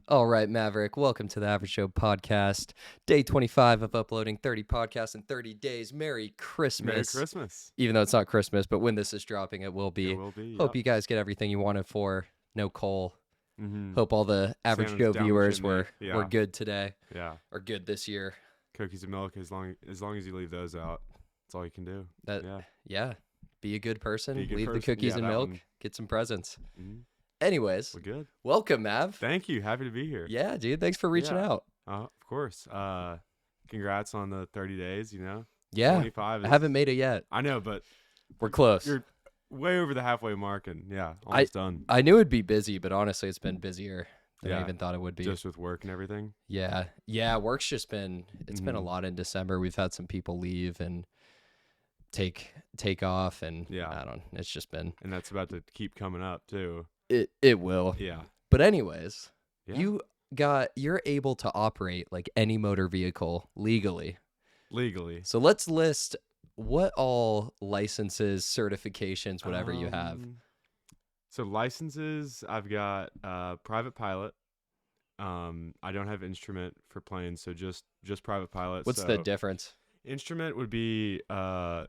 All right, Maverick, welcome to the Average Show podcast. Day 25 of uploading 30 podcasts in 30 days. Merry Christmas. Merry Christmas. Even though it's not Christmas, but when this is dropping, it will be. It will be. Hope you guys get everything you wanted for no coal. Mm-hmm. Hope all the Average Santa's Show down the viewers chimney. were Yeah. good today, Yeah. or good this year. Cookies and milk, as long as you leave those out, that's all you can do. Yeah. Be a good person. Be a good Leave the person. cookies Yeah, and that milk. one. Get some presents. Mm-hmm. Anyways, We're good. welcome, Mav. Thank you. Happy to be here. Yeah, dude. Thanks for reaching Yeah. out. Of course. Congrats on the 30 days, Yeah. 25 I is, haven't made it yet. I know, but We're close. you're way over the halfway mark, and almost done. I knew it'd be busy, but honestly, it's been busier than I Yeah. even thought it would be. Just with work and everything. Yeah. Work's just been, it's been a lot in December. We've had some people leave and take off, and it's just been, And that's about to keep coming up too. it will. Yeah. But anyways, Yeah. you're able to operate like any motor vehicle legally. Legally. So let's list what all licenses, certifications, whatever you have. So licenses, I've got private pilot. I don't have instrument for planes, so just private pilot. What's the difference? Instrument would be, I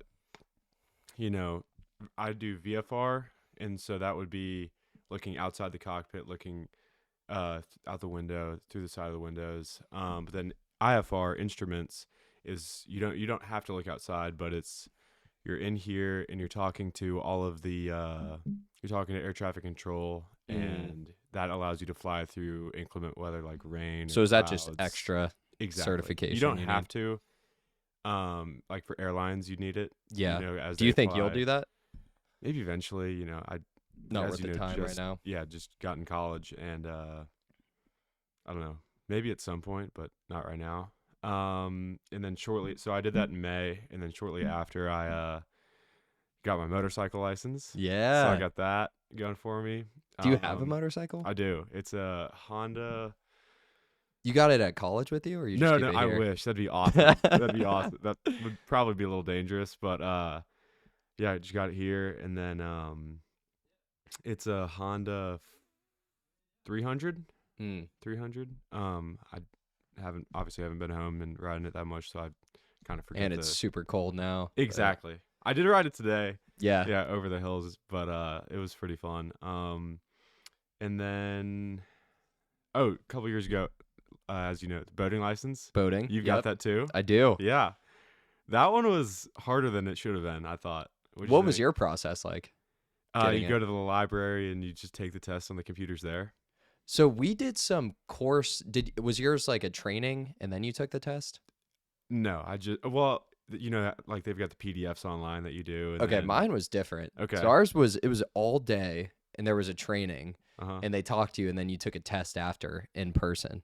do VFR, and so that would be looking outside the cockpit, looking out the window, through the side of the windows. But then IFR instruments is you don't have to look outside, but you're in here and you're talking to all of the you're talking to air traffic control, and that allows you to fly through inclement weather like rain. So is that just extra certification? You don't have to. Like for airlines, you need it. Yeah. Do you think you'll do that? Maybe eventually. Not worth the time right now. Yeah, just got in college, and I don't know. Maybe at some point, but not right now. And then shortly, so I did that in May, and then shortly after, I got my motorcycle license. Yeah. So I got that going for me. Do you have a motorcycle? I do. It's a Honda. You got it at college with you, or you just No, keep it I here? wish. That'd be awesome. That'd be awesome. That would probably be a little dangerous, but yeah, I just got it here, and then it's a Honda 300. 300. I haven't been home and riding it that much, so I kind of forget. And it's super cold now. Exactly. I did ride it today. Yeah. Over the hills, but it was pretty fun. And then a couple years ago, as you know, the boating license. Boating. You've got that too? I do. Yeah. That one was harder than it should have been, I thought. What was your process like? You go to the library and you just take the test on the computers there. So we did some course. Was yours like a training and then you took the test? No, like they've got the PDFs online that you do. Okay, mine was different. Okay. So ours was all day, and there was a training, Uh-huh. and they talked to you, and then you took a test after in person.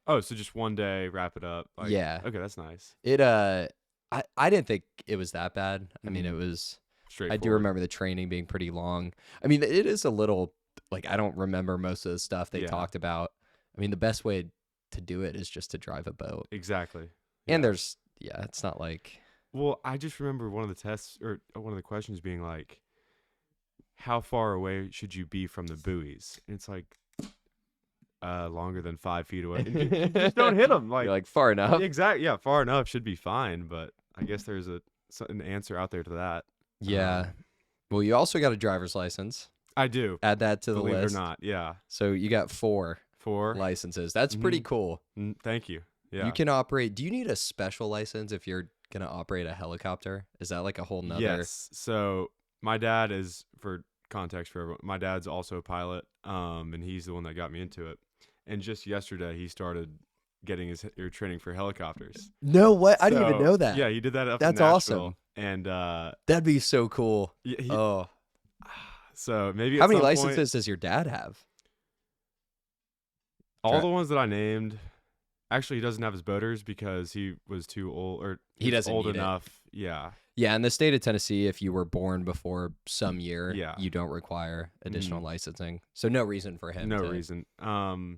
Oh, so just one day, wrap it up. Yeah. Okay, that's nice. I didn't think it was that bad. I mean, it was. I do remember the training being pretty long. I mean, it is a little like I don't remember most of the stuff they talked about. I mean, the best way to do it is just to drive a boat. Exactly. And it's not like. Well, I just remember one of the tests or one of the questions being like, how far away should you be from the buoys? And it's like, longer than 5 feet away. And you just don't hit them. You're like far enough. Exactly. Yeah, far enough should be fine. But I guess there's an answer out there to that. Yeah. Well, you also got a driver's license. I do. Add that to the Believe list. it or not. Yeah. So you got 4 licenses. That's pretty cool. Thank you. Yeah. You can operate. Do you need a special license if you're going to operate a helicopter? Is that like a whole nother? Yes. So my dad is, for context for everyone, my dad's also a pilot, and he's the one that got me into it. And just yesterday, he started getting his training for helicopters. No way. I didn't even know that. Yeah, he did that up That's in Nashville. awesome. And that'd be so cool. Yeah, so maybe how many licenses does your dad have? All the ones that I named. Actually, he doesn't have his boaters because he was too old, or he doesn't old need enough. Yeah. Yeah, in the state of Tennessee, if you were born before some year, Yeah. you don't require additional licensing. So no reason for him. No reason. But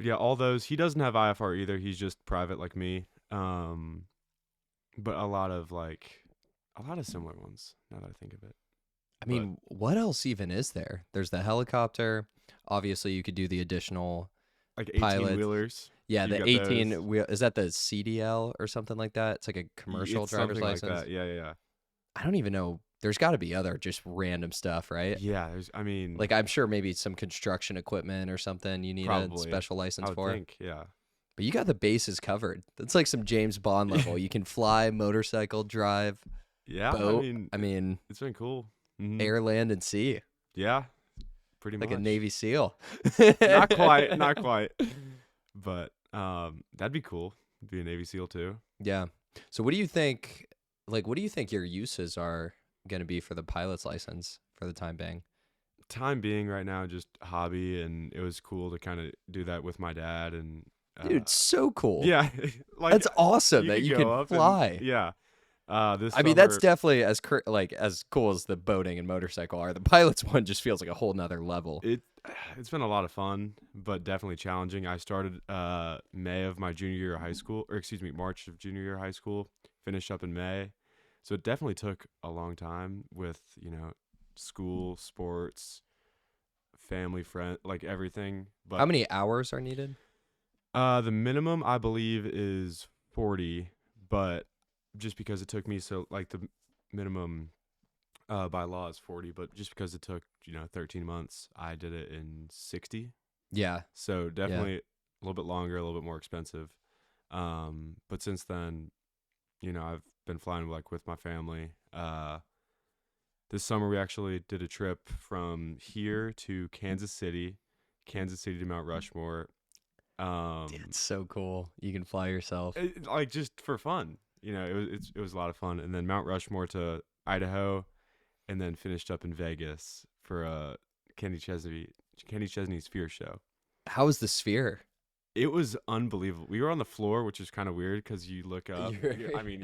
yeah, all those. He doesn't have IFR either. He's just private like me. But a lot of similar ones. Now that I think of it. I mean, what else even is there? There's the helicopter. Obviously, you could do the additional like pilots. 18-wheelers. Yeah, You the got 18 those. wheel. Is that the CDL or something like that? It's like a commercial It's driver's something like license. that. Yeah. I don't even know. There's got to be other just random stuff, right? Yeah, I mean, Like I'm sure maybe some construction equipment or something you need a probably. special I license would for. think, yeah. But you got the bases covered. That's like some James Bond level. You can fly, motorcycle, drive, Yeah, boat. I mean, it's been cool. Mm-hmm. air, land, and sea. Yeah, pretty Like much. a Navy SEAL. Not quite, not quite. But that'd be cool. Be a Navy SEAL too. Yeah. So what do you think? Like, what do you think your uses are going to be for the pilot's license for the time being? Time being, right now, just hobby, and it was cool to kind of do that with my dad. And Dude, so cool. yeah, like that's awesome that you can fly. Yeah. This I mean, that's summer- definitely as as cool as the boating and motorcycle are. The pilot's one just feels like a whole nother level. It's been a lot of fun, but definitely challenging. I started May of my junior year of high school, or excuse me, March of junior year of high school. Finished up in May, so it definitely took a long time with school, sports, family, friend, like everything. But how many hours are needed? The minimum I believe is 40, but just because it took me so like the minimum by law is 40, but just because it took 13 months, I did it in 60. Yeah. So definitely a little bit longer, a little bit more expensive. But since then, I've been flying like with my family. This summer we actually did a trip from here to Kansas City to Mount Rushmore. Dude, it's so cool. You can fly yourself. Like just for fun. It was a lot of fun. And then Mount Rushmore to Idaho, and then finished up in Vegas for Kenny Chesney's Sphere show. How was the Sphere? It was unbelievable. We were on the floor, which is kind of weird because you look up. You're hurting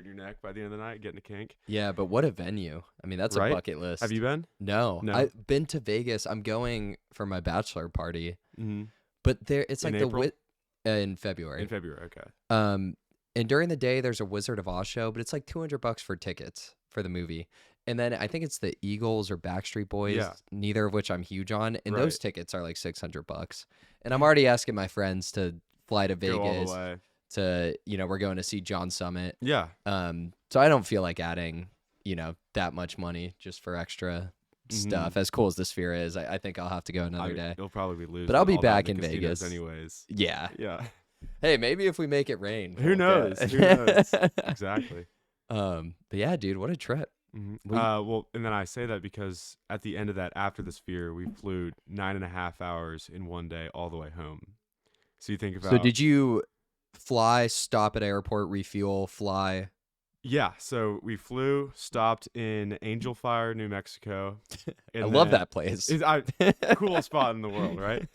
your neck by the end of the night, getting a kink. Yeah, but what a venue. I mean, that's right? A bucket list. Have you been? No. I've been to Vegas. I'm going for my bachelor party. Mm-hmm. But it's like in February. In February, okay. And during the day there's a Wizard of Oz show, but it's like $200 for tickets for the movie. And then I think it's the Eagles or Backstreet Boys, neither of which I'm huge on, and those tickets are like $600. And I'm already asking my friends to fly to Vegas. Go all the way. We're going to see John Summit. Yeah. So I don't feel like adding, that much money just for extra stuff. As cool as the Sphere is, I think I'll have to go another day. You'll probably lose. But I'll be back in Vegas anyways. Yeah. Yeah. Hey, maybe if we make it rain. Who knows? Who knows? Exactly. But yeah, dude, what a trip. Mm-hmm. And then I say that because at the end of that, after the Sphere, we flew 9.5 hours in one day all the way home. So you think about. So did you fly, stop at airport, refuel, fly? Yeah. So we flew, stopped in Angel Fire, New Mexico. I love that place. Coolest spot in the world, right?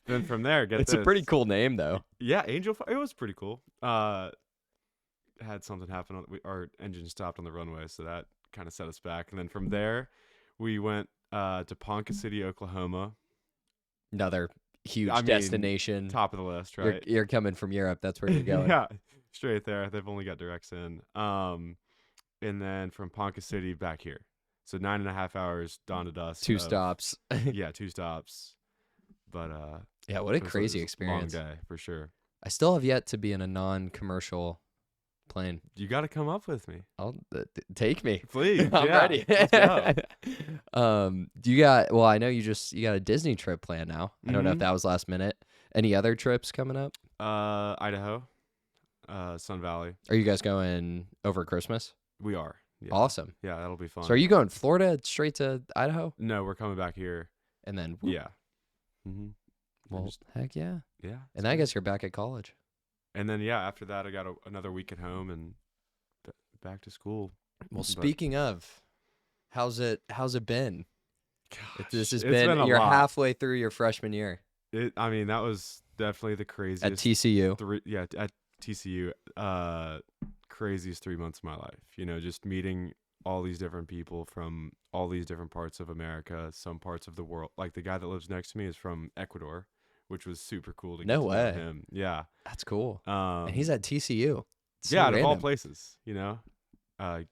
Then from there, it's a pretty cool name, though. Yeah, Angel Fire. It was pretty cool. Had something happen. Our engine stopped on the runway, so that kind of set us back. And then from there, we went to Ponca City, Oklahoma. Another huge destination. Top of the list, right? You're coming from Europe. That's where you're going. Yeah, straight there. They've only got directs in. And then from Ponca City back here. So 9.5 hours, dawn to dusk. 2 stops. Yeah, 2 stops. But yeah, what a crazy experience. Long day, for sure. I still have yet to be in a non-commercial plane. You got to come up with me. I'll take me, please. I'm ready. Let's go. I know you got a Disney trip planned now. I don't know if that was last minute. Any other trips coming up? Idaho, Sun Valley. Are you guys going over Christmas? We are. Yeah. Awesome. Yeah, that'll be fun. So are you going Florida straight to Idaho? No, we're coming back here. And then yeah. Mm-hmm. Well, heck yeah. Yeah. And I guess you're back at college. And then, after that, I got another week at home and back to school. Well, speaking of, how's it been? Gosh, this has been you're halfway through your freshman year. That was definitely the craziest. At TCU. At TCU. Craziest 3 months of my life. Just meeting all these different people from all these different parts of America, some parts of the world. Like the guy that lives next to me is from Ecuador, which was super cool to get to know him. Yeah. That's cool. And he's at TCU. Out of all places, but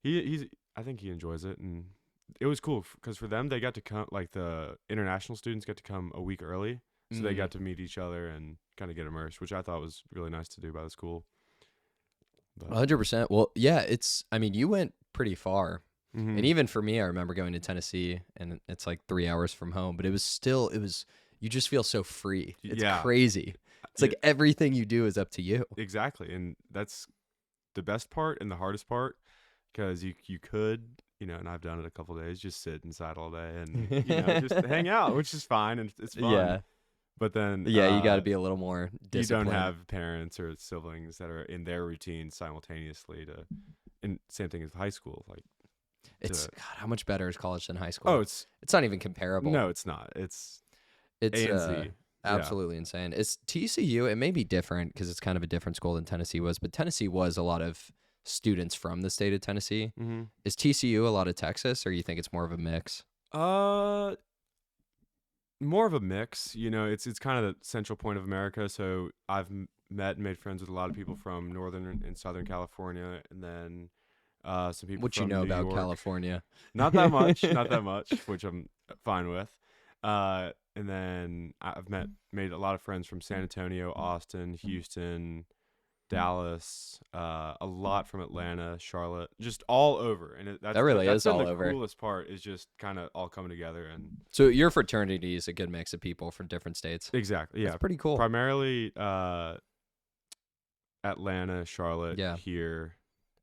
he's I think he enjoys it, and it was cool because for them they got to come, like the international students got to come a week early, so they got to meet each other and kind of get immersed, which I thought was really nice to do by the school. 100%. Well, yeah, I mean, you went pretty far. Mm-hmm. And even for me, I remember going to Tennessee, and it's like 3 hours from home, but it was you just feel so free. It's crazy. It's like everything you do is up to you. Exactly. And that's the best part and the hardest part, because you could, and I've done it a couple of days, just sit inside all day and, just hang out, which is fine. And it's fun. Yeah. But then, you got to be a little more disciplined. You don't have parents or siblings that are in their routine simultaneously and same thing as high school. Like, God, how much better is college than high school? Oh, it's not even comparable. No, it's not. It's A&Z. Absolutely insane. It's TCU. It may be different because it's kind of a different school than Tennessee was, but Tennessee was a lot of students from the state of Tennessee. Mm-hmm. Is TCU a lot of Texas, or you think it's more of a mix? More of a mix. It's kind of the central point of America. So I've met and made friends with a lot of people from Northern and Southern California, and then some people. What from you know New about York. California? Not that much. Not that much, which I'm fine with. And then I've made a lot of friends from San Antonio, Austin, Houston, Dallas, a lot from Atlanta, Charlotte, just all over. And that's all over. The coolest part is just kind of all coming together. And so your fraternity is a good mix of people from different states. Exactly. Yeah, that's pretty cool. Primarily Atlanta, Charlotte, here.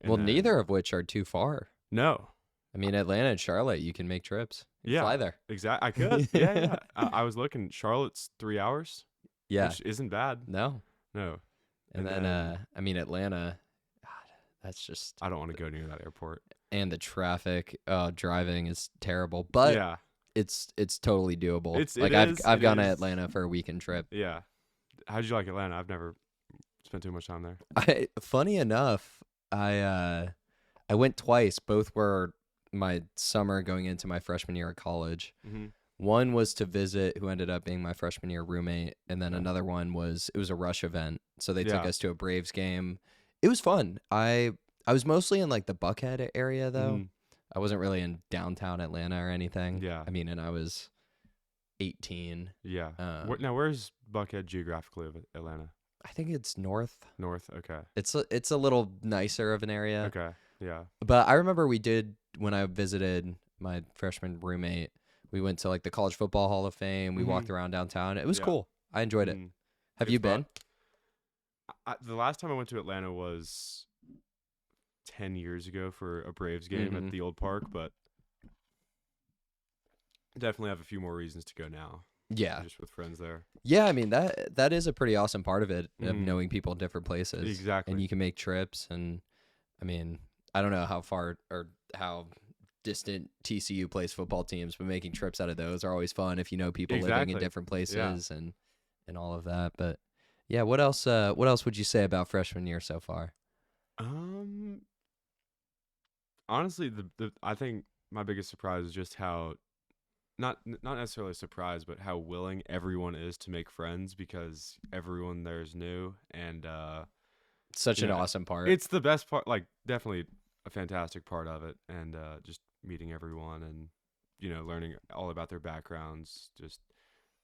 Well, neither of which are too far. No. I mean, Atlanta and Charlotte, you can make trips. Fly there. Exactly. I could. Yeah. I was looking. Charlotte's 3 hours. Yeah. Which isn't bad. No. And then, I mean, Atlanta, God, that's just. I don't want to go near that airport. And the traffic, driving is terrible. But it's totally doable. I've gone to Atlanta for a weekend trip. Yeah. How'd you like Atlanta? I've never spent too much time there. Funny enough, I went twice. Both were my summer going into my freshman year of college. Mm-hmm. One was to visit who ended up being my freshman year roommate, and then another one it was a Rush event. So they took us to a Braves game. It was fun. I was mostly in like the Buckhead area though. I wasn't really in downtown Atlanta or anything. Yeah. I mean, and I was 18. Yeah. Now where's Buckhead geographically of Atlanta? I think it's north. North, okay. It's a little nicer of an area. Okay. Yeah. But I remember we did, when I visited my freshman roommate, we went to like the College Football Hall of Fame. We walked around downtown. It was cool. I enjoyed it. Have you been? The last time I went to Atlanta was 10 years ago for a Braves game at the old park, but definitely have a few more reasons to go now. Yeah. Just with friends there. Yeah, I mean, that is a pretty awesome part of it, of knowing people in different places. Exactly. And you can make trips, and I mean, I don't know how far or how distant TCU plays football teams, but making trips out of those are always fun if you know people living in different places and all of that. But yeah, what else would you say about freshman year so far? Honestly, I think my biggest surprise is just how not necessarily a surprise, but how willing everyone is to make friends, because everyone there is new, and such an awesome part. It's the best part, like definitely a fantastic part of it, and just meeting everyone and learning all about their backgrounds, just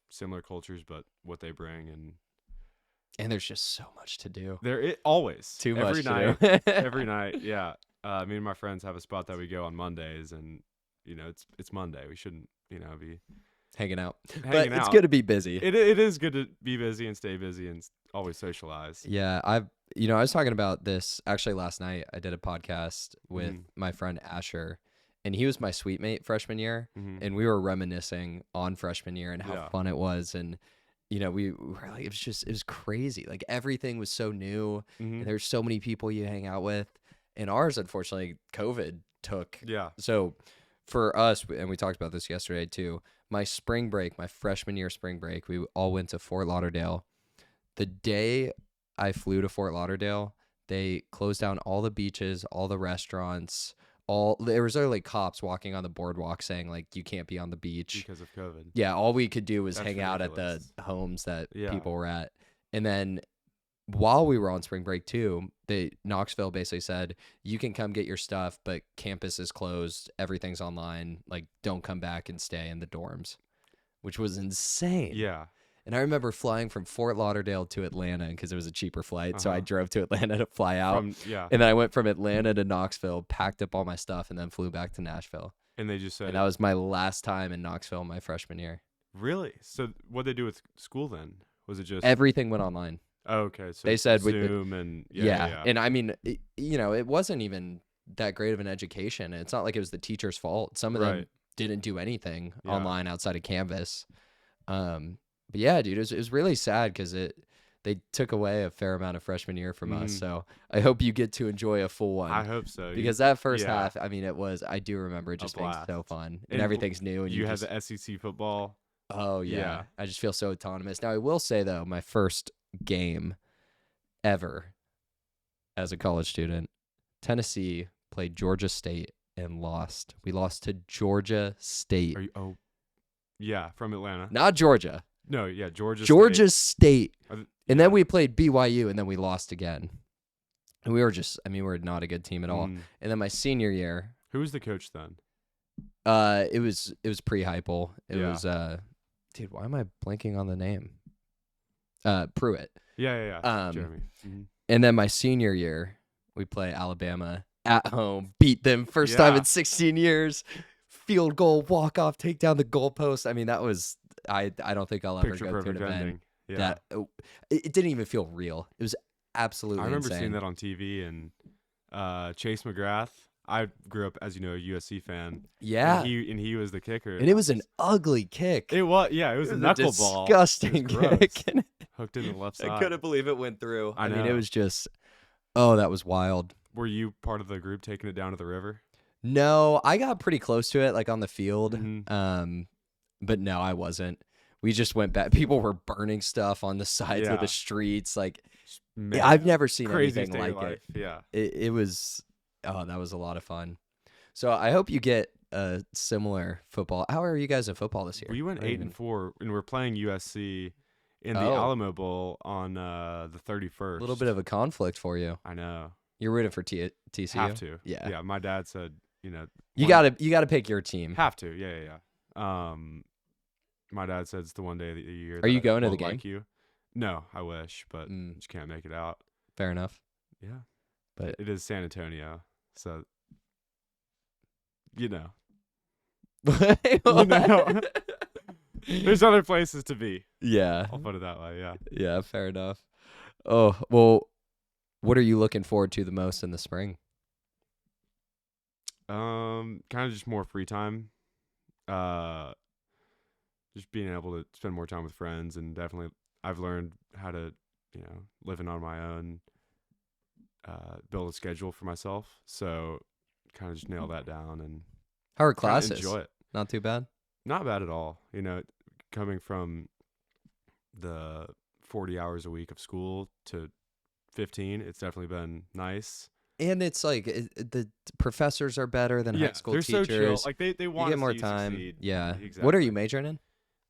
similar cultures, but what they bring, and there's just so much to do. Always too much every to night, do. every night. Yeah, me and my friends have a spot that we go on Mondays, and it's Monday. We shouldn't be hanging out. It's good to be busy. It is good to be busy and stay busy and always socialize. Yeah, I was talking about this actually last night. I did a podcast with my friend Asher, and he was my suite mate freshman year, and we were reminiscing on freshman year and how fun it was, and we were like, it was crazy. Like everything was so new, and there's so many people you hang out with, and ours, unfortunately, COVID took. Yeah. So for us, and we talked about this yesterday too, my freshman year spring break, we all went to Fort Lauderdale. The day I flew to Fort Lauderdale, they closed down all the beaches, all the restaurants, there was literally cops walking on the boardwalk saying like, you can't be on the beach because of COVID. Yeah, all we could do was That's hang ridiculous. out at the homes that people were at. And then while we were on spring break too, Knoxville basically said, you can come get your stuff, but campus is closed. Everything's online. Like, don't come back and stay in the dorms, which was insane. Yeah. And I remember flying from Fort Lauderdale to Atlanta because it was a cheaper flight. So I drove to Atlanta to fly out. And then I went from Atlanta to Knoxville, packed up all my stuff, and then flew back to Nashville. And they just said... And that was my last time in Knoxville my freshman year. Really? So what'd they do with school then? Was it just... Everything went online. Oh, okay. So they said Zoom and... Yeah. And I mean, it wasn't even that great of an education. It's not like it was the teacher's fault. Some of them didn't do anything online outside of Canvas. But yeah, dude, it was really sad because they took away a fair amount of freshman year from us. So I hope you get to enjoy a full one. I hope so. Because that first half, I mean, I do remember it just being so fun. And everything's new. And you had the SEC football. Oh, yeah. I just feel so autonomous. Now, I will say, though, my first game ever as a college student, Tennessee played Georgia State and lost. We lost to Georgia State. Yeah, from Atlanta. Not Georgia. No, yeah, Georgia State. And then we played BYU, and then we lost again. And we were not a good team at all. And then my senior year. Who was the coach then? It was pre-Heupel. It was, dude, why am I blanking on the name? Pruitt. Yeah. Jeremy. And then my senior year, we play Alabama at home, beat them first time in 16 years. Field goal, walk off, take down the goalpost. I mean, that was... I don't think I'll ever go to an event that it didn't even feel real. It was absolutely insane. I remember seeing that on TV, and Chase McGrath. I grew up, as you know, a USC fan. Yeah, and he was the kicker, and it was an ugly kick. It was, it was a knuckleball, disgusting kick, hooked in the left side. I couldn't believe it went through. I mean, it was just, that was wild. Were you part of the group taking it down to the river? No, I got pretty close to it, like on the field. But no, I wasn't. We just went back. People were burning stuff on the sides of the streets. Like, I've never seen anything like it. Yeah. It was, that was a lot of fun. So I hope you get a similar football. How are you guys in football this year? We went 8-4, and we're playing USC in the Alamo Bowl on the 31st. A little bit of a conflict for you. I know. You're rooting for TCU? Have to. Yeah. Yeah, my dad said, you gotta pick your team. Have to. Yeah. My dad said it's the one day of the year. Are you going to the game? Like you. No, I wish, but just can't make it out. Fair enough. Yeah. But it is San Antonio, so you know. There's other places to be. Yeah. I'll put it that way, yeah. Yeah, fair enough. Oh, well, what are you looking forward to the most in the spring? Kind of just more free time. Just being able to spend more time with friends, and definitely I've learned how to, living on my own, build a schedule for myself. So kind of just nail that down and how are classes? Enjoy it. Not too bad? Not bad at all. Coming from the 40 hours a week of school to 15, it's definitely been nice. And it's like the professors are better than high school they're teachers. So chill. Like they want you get more time. Succeed. Yeah. Exactly. What are you majoring in?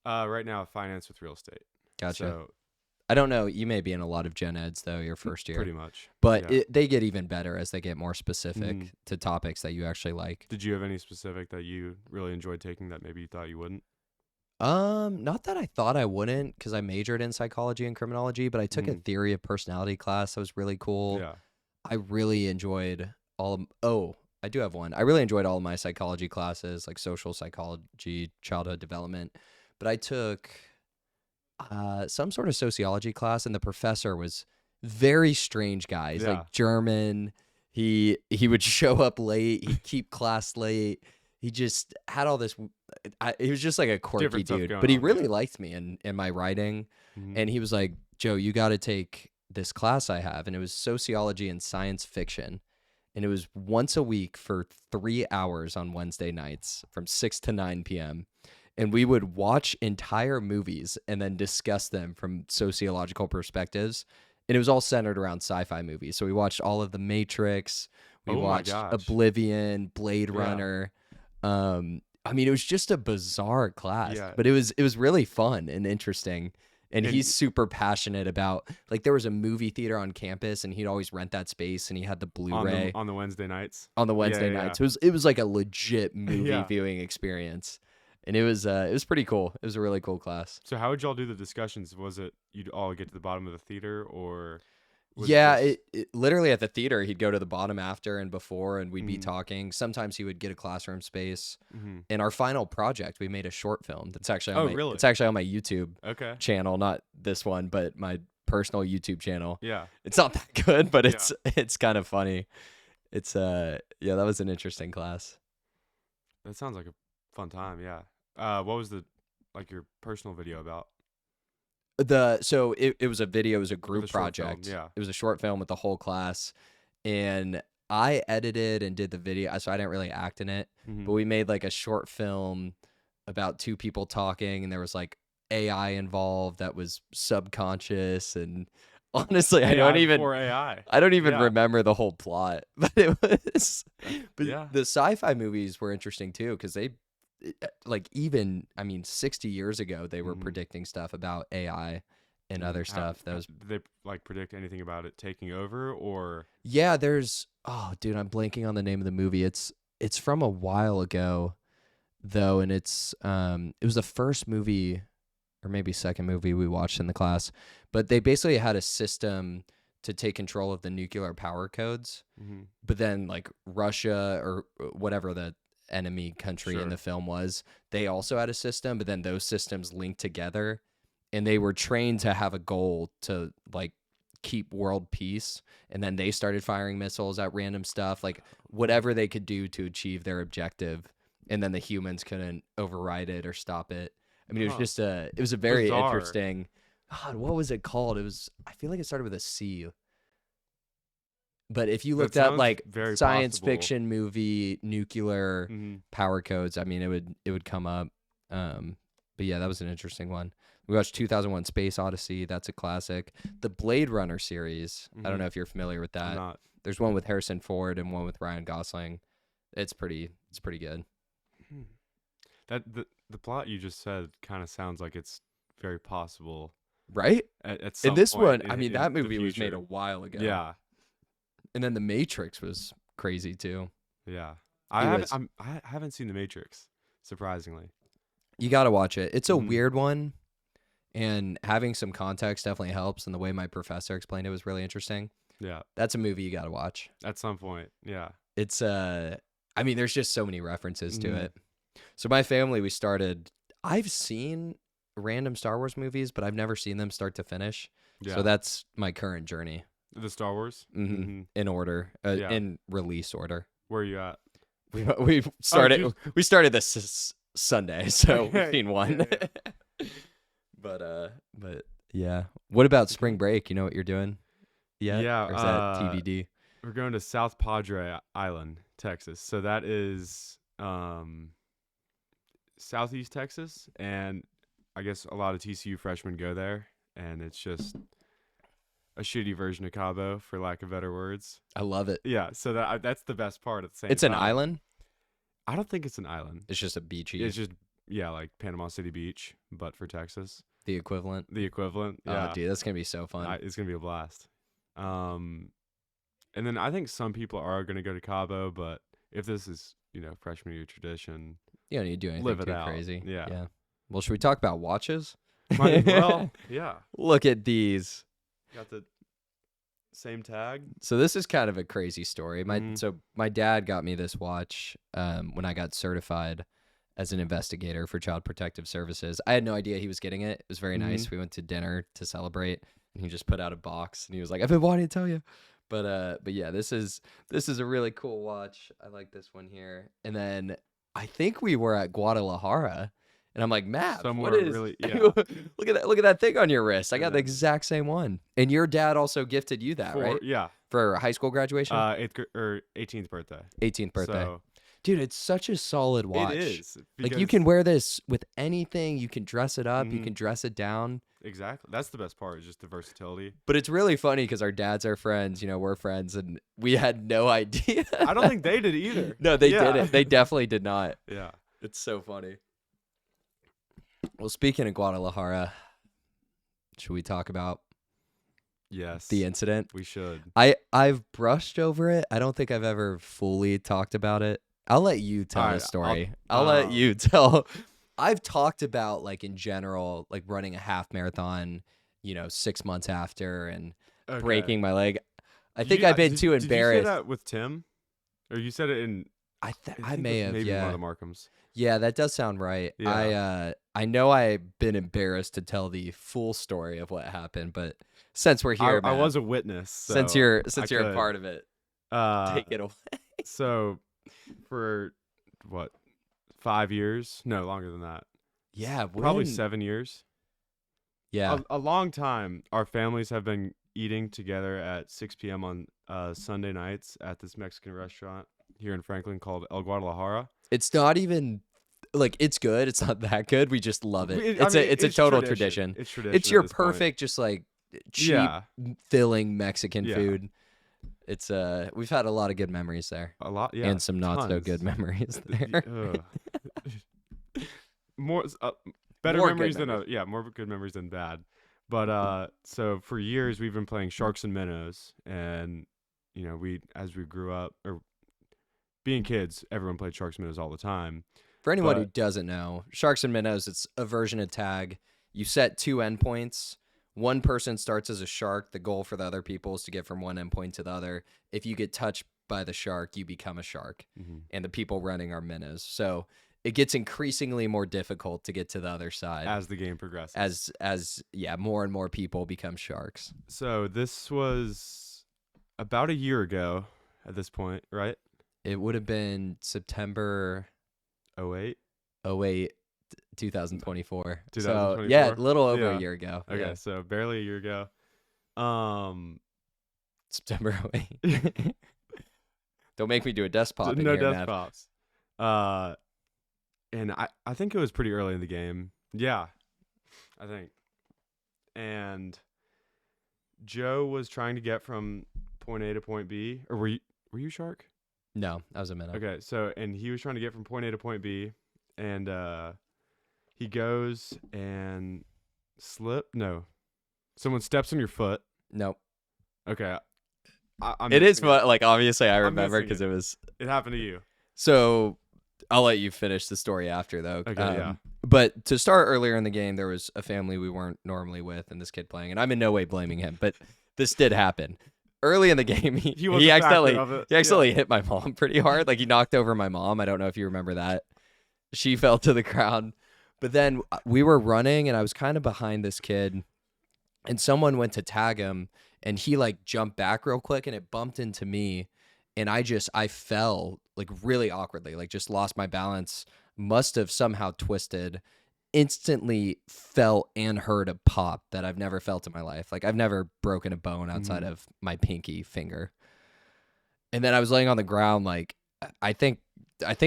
Right now, finance with real estate. Gotcha. So, I don't know. You may be in a lot of gen eds though your first year. Pretty much. But they get even better as they get more specific to topics that you actually like. Did you have any specific that you really enjoyed taking that maybe you thought you wouldn't? Not that I thought I wouldn't, because I majored in psychology and criminology, but I took a theory of personality class that was really cool. Yeah. I really enjoyed I do have one. I really enjoyed all of my psychology classes, like social psychology, childhood development. But I took some sort of sociology class, and the professor was very strange guy. He's like German. He would show up late. He'd keep class late. He just had all this. He was just like a quirky dude, but he really liked me in my writing. And he was like, "Joe, you got to take this class I have," and it was sociology and science fiction. And it was once a week for 3 hours on Wednesday nights from 6 to 9 p.m. And we would watch entire movies and then discuss them from sociological perspectives. And it was all centered around sci-fi movies. So we watched all of The Matrix. We watched Oblivion, Blade Runner. I mean, it was just a bizarre class, but it was really fun and interesting. And he's super passionate about, like, there was a movie theater on campus and he'd always rent that space, and he had the Blu-ray on the Wednesday nights. on the Wednesday nights. It was like a legit movie viewing experience. And it was pretty cool. It was a really cool class. So how would y'all do the discussions? Was it you'd all get to the bottom of the theater, or yeah, it literally at the theater, he'd go to the bottom after and before, and we'd be talking. Sometimes he would get a classroom space. In our final project, we made a short film that's actually on it's actually on my YouTube channel, not this one, but my personal YouTube channel. Yeah. It's not that good, but it's kind of funny. It's that was an interesting class. That sounds like a fun time, yeah. What was your personal video about? So it was a video, it was a group project. Film, yeah. It was a short film with the whole class, and I edited and did the video, so I didn't really act in it. But we made like a short film about two people talking, and there was like AI involved that was subconscious, and honestly, I don't even remember the whole plot, but it was. But the sci-fi movies were interesting too, because they, like, even 60 years ago they were predicting stuff about AI and other stuff. That was, did they like predict anything about it taking over, or? Yeah, there's I'm blanking on the name of the movie. It's from a while ago though, and it was the first movie or maybe second movie we watched in the class, but they basically had a system to take control of the nuclear power codes. But then like Russia or whatever the enemy country in the film was, they also had a system, but then those systems linked together, and they were trained to have a goal to like keep world peace, and then they started firing missiles at random stuff, like whatever they could do to achieve their objective, and then the humans couldn't override it or stop it. It was just it was a very interesting, God, what was it called? I feel like it started with a C. But if you looked up like science fiction movie nuclear power codes, it would come up. But yeah, that was an interesting one. We watched 2001: Space Odyssey. That's a classic. The Blade Runner series. I don't know if you're familiar with that. Not. There's one with Harrison Ford and one with Ryan Gosling. It's pretty good. That the plot you just said kind of sounds like it's very possible, right? At some in this point one, that movie was made a while ago. Yeah. And then The Matrix was crazy too. Yeah. I haven't seen The Matrix, surprisingly. You got to watch it. It's a weird one, and having some context definitely helps, and the way my professor explained it was really interesting. Yeah. That's a movie you got to watch. At some point, yeah. It's there's just so many references to it. So my family, I've seen random Star Wars movies, but I've never seen them start to finish. Yeah. So that's my current journey. The Star Wars? In order, in release order. Where are you at? We started we started this Sunday, so we've seen one. But yeah. What about spring break? You know what you're doing? Yeah. Or is that TBD? We're going to South Padre Island, Texas. So that is Southeast Texas, and I guess a lot of TCU freshmen go there, and it's just a shitty version of Cabo, for lack of better words. I love it. Yeah, so that's the best part at the same time. It's an island? I don't think it's an island. It's just a beachy. It's just, like Panama City Beach, but for Texas. The equivalent? Yeah. Oh, dude, that's going to be so fun. It's going to be a blast. And then I think some people are going to go to Cabo, but if this is, freshman year tradition, you don't need to do anything live it too out. Crazy. Yeah. Well, should we talk about watches? Might as well. Yeah. Look at these. Got the same tag. So this is kind of a crazy story. My dad got me this watch when I got certified as an investigator for Child Protective Services. I had no idea he was getting it. It was very nice. We went to dinner to celebrate, and he just put out a box, and he was like, "I've been wanting to tell you." But yeah, this is a really cool watch. I like this one here. And then I think we were at Guadalajara, and I'm like, Matt, what is? Really, yeah. Look at that thing on your wrist. I got the exact same one. And your dad also gifted you that, right? Yeah. For high school graduation. 18th birthday. 18th birthday. So, dude, it's such a solid watch. It is. Like, you can wear this with anything. You can dress it up. You can dress it down. Exactly. That's the best part, is just the versatility. But it's really funny because our dads are friends. We're friends, and we had no idea. I don't think they did either. No, they didn't. They definitely did not. Yeah. It's so funny. Well, speaking of Guadalajara, Should we talk about Yes. the incident? We should. I've brushed over it. I don't think I've ever fully talked about it. I'll let you tell the story. I'll let you tell. I've talked about, like, in general, like running a half marathon, 6 months after and breaking my leg. I think I've been too embarrassed. Did you say that with Tim? Or you said it in... I may have, maybe yeah. one of the Markhams. Yeah, that does sound right. Yeah. I know I've been embarrassed to tell the full story of what happened, but since we're here, I was a witness. So since you're a part of it, take it away. So, for what, 5 years? No, longer than that. Yeah, probably 7 years. Yeah, a long time. Our families have been eating together at 6 p.m. on Sunday nights at this Mexican restaurant here in Franklin called El Guadalajara. It's not even like it's good. It's not that good. We just love it. It's a total tradition. It's tradition. It's your perfect, just like cheap, filling Mexican food. It's we've had a lot of good memories there. A lot, yeah, and some not so good memories there. More better memories than more good memories than bad. But so for years we've been playing Sharks and Minnows, and as we grew up, or being kids, everyone played Sharks and Minnows all the time. For anyone who doesn't know, Sharks and Minnows, it's a version of tag. You set 2 endpoints. One person starts as a shark. The goal for the other people is to get from one endpoint to the other. If you get touched by the shark, you become a shark. Mm-hmm. And the people running are minnows. So it gets increasingly more difficult to get to the other side as the game progresses. As more and more people become sharks. So this was about a year ago at this point, right? It would have been September 08, 2024. 2024. So, yeah, a little over a year ago. Okay, so barely a year ago. September 08. Don't make me do a desk pop. No desk pops. And I think it was pretty early in the game. Yeah, I think. And Joe was trying to get from point A to point B. Or were you Shark? No, I was a minnow. Okay, so, and he was trying to get from point A to point B, and he goes and someone steps on your foot. Nope. Okay. It is fun. Like, obviously, I remember because it happened to you. So I'll let you finish the story after, though. Okay, yeah. But to start earlier in the game, there was a family we weren't normally with, and this kid playing, and I'm in no way blaming him, but this did happen. Early in the game, he accidentally hit my mom pretty hard. Like, he knocked over my mom. I don't know if you remember that. She fell to the ground. But then we were running, and I was kind of behind this kid, and someone went to tag him, and he, like, jumped back real quick, and it bumped into me, and I fell, like, really awkwardly, like, just lost my balance, must have somehow twisted, instantly felt and heard a pop that I've never felt in my life. Like, I've never broken a bone outside of my pinky finger. And then I was laying on the ground, like, I think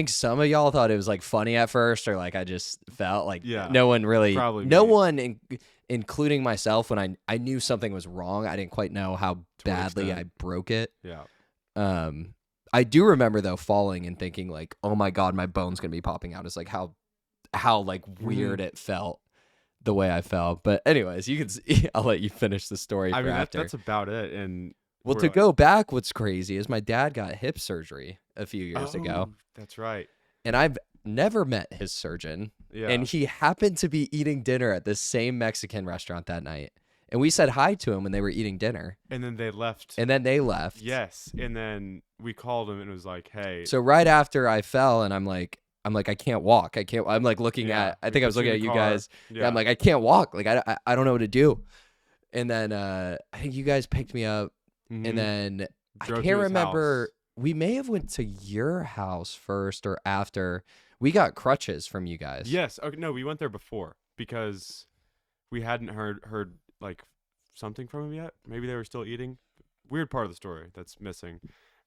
some of y'all thought it was, like, funny at first, or, like, I just felt like no one really, one, including myself, when I knew something was wrong. I didn't quite know how badly I broke it. Yeah. I do remember, though, falling and thinking, like, oh my God, my bone's going to be popping out. It's like how like weird it felt the way I fell. But anyways, you can see, I'll let you finish the story. I mean, that's about it. And to go back, what's crazy is my dad got hip surgery a few years ago. That's right. And I've never met his surgeon. Yeah. And he happened to be eating dinner at this same Mexican restaurant that night. And we said hi to him when they were eating dinner. And then they left. Yes. And then we called him and it was like, hey. So right after I fell, and I'm like, I can't walk. I'm like looking at, I think I was looking at you guys. Yeah. I'm like, I can't walk. Like, I don't know what to do. And then I think you guys picked me up. Mm-hmm. And then I can't remember. We may have went to your house first or after. We got crutches from you guys. Yes. Okay. No, we went there before because we hadn't heard like something from him yet. Maybe they were still eating. Weird part of the story that's missing.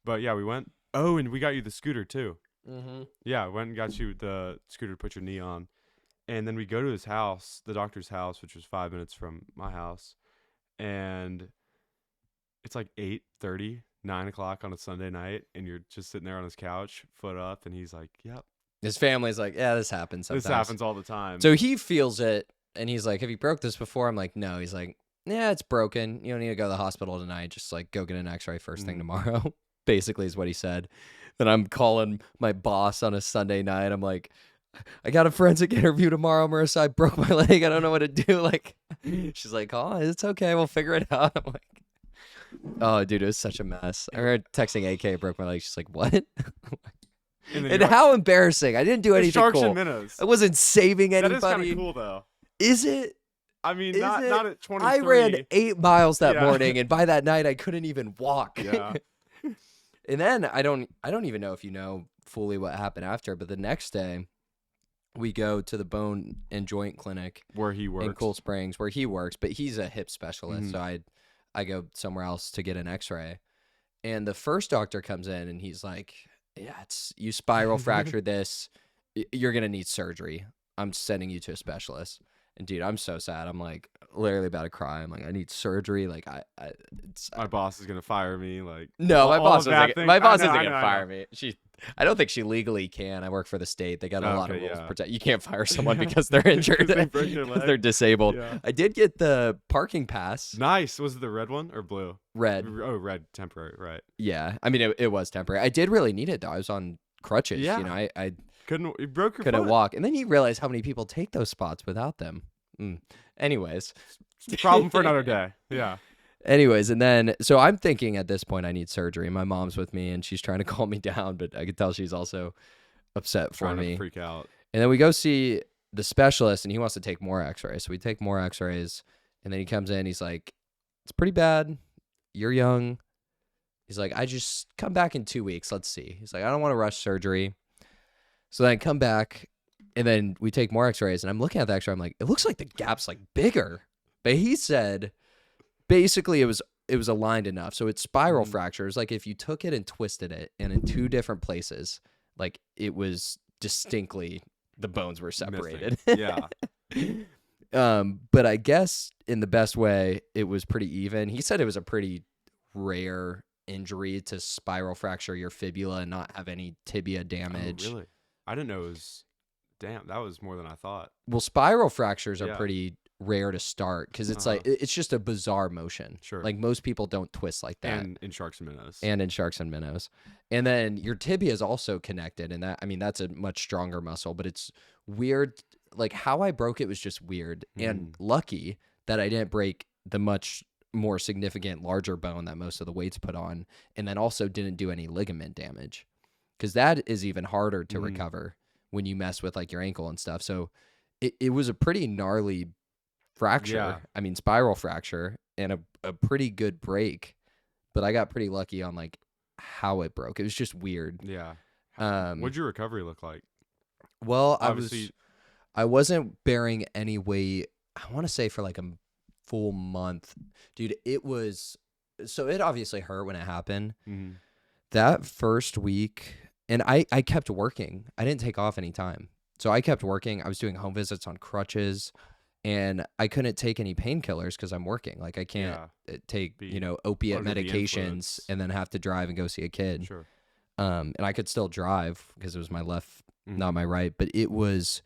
But yeah, we went. Oh, and we got you the scooter too. Mm-hmm. Yeah, I went and got you the scooter to put your knee on. And then we go to his house, the doctor's house, which was 5 minutes from my house. And it's like 8:30, 9 o'clock on a Sunday night. And you're just sitting there on his couch, foot up. And he's like, yep. His family's like, yeah, this happens sometimes. This happens all the time. So he feels it. and he's like, have you broke this before? I'm like, no. He's like, yeah, it's broken. You don't need to go to the hospital tonight. Just like go get an x-ray first thing tomorrow. Basically is what he said. Then I'm calling my boss on a Sunday night. I'm like, I got a forensic interview tomorrow, Marissa. I broke my leg. I don't know what to do. Like, she's like, oh, it's okay. We'll figure it out. I'm like, oh, dude, it was such a mess. I remember texting AK, broke my leg. She's like, what? And how embarrassing. I didn't do anything Sharks cool. and minnows. I wasn't saving anybody. That is kind of cool, though. Is it? I mean, not at 23. I ran 8 miles that morning, and by that night, I couldn't even walk. Yeah. And then I don't even know if you know fully what happened after, but the next day, we go to the bone and joint clinic where he works in Cool Springs, where he works, but he's a hip specialist, so I go somewhere else to get an X-ray. And the first doctor comes in, and he's like, "Yeah, you spiral fractured this. You're gonna need surgery. I'm sending you to a specialist." And dude, I'm so sad. I'm like literally about to cry. I'm like, I need surgery. Like my boss is gonna fire me. Like no, my boss isn't gonna fire me. I don't think she legally can. I work for the state. They got a lot of rules to protect. You can't fire someone because they're injured. Because they're disabled. Yeah. I did get the parking pass. Nice. Was it the red one or blue? Red. Oh, red. Temporary. Right. Yeah. I mean, it was temporary. I did really need it though. I was on crutches. Yeah. You know, I you broke your couldn't foot. walk. And then you realize how many people take those spots without them. Anyways. Problem for another day. Yeah. Anyways, and then, so I'm thinking at this point I need surgery. My mom's with me, and she's trying to calm me down, but I could tell she's also upset for me. Trying to freak out. And then we go see the specialist, and he wants to take more x-rays. So we take more x-rays, and then he comes in. He's like, it's pretty bad. You're young. He's like, I just come back in 2 weeks. Let's see. He's like, I don't want to rush surgery. So then I come back, and then we take more x-rays, and I'm looking at the x-ray. I'm like, it looks like the gap's like bigger. But he said basically it was aligned enough. So it's spiral fractures. Like if you took it and twisted it, and in 2 different places, like it was distinctly the bones were separated. Yeah. But I guess in the best way, it was pretty even. He said it was a pretty rare injury to spiral fracture your fibula and not have any tibia damage. Oh, really? I didn't know it was. Damn, that was more than I thought. Well, spiral fractures are pretty rare to start because it's like it's just a bizarre motion. Sure. Like most people don't twist like that. And in sharks and minnows. And then your tibia is also connected, and that's a much stronger muscle, but it's weird. Like how I broke it was just weird, and lucky that I didn't break the much more significant larger bone that most of the weights put on, and then also didn't do any ligament damage, because that is even harder to recover when you mess with like your ankle and stuff. So it was a pretty gnarly fracture. Yeah. I mean, spiral fracture, and a pretty good break, but I got pretty lucky on like how it broke. It was just weird. Yeah. What'd your recovery look like? Well, Obviously, I wasn't bearing any weight. I want to say for like a full month, dude. It obviously hurt when it happened. That first week. And I kept working. I didn't take off any time. So I kept working. I was doing home visits on crutches, and I couldn't take any painkillers because I'm working. Like I can't take, opiate medications and then have to drive and go see a kid. Sure. And I could still drive because it was my left, not my right. But it was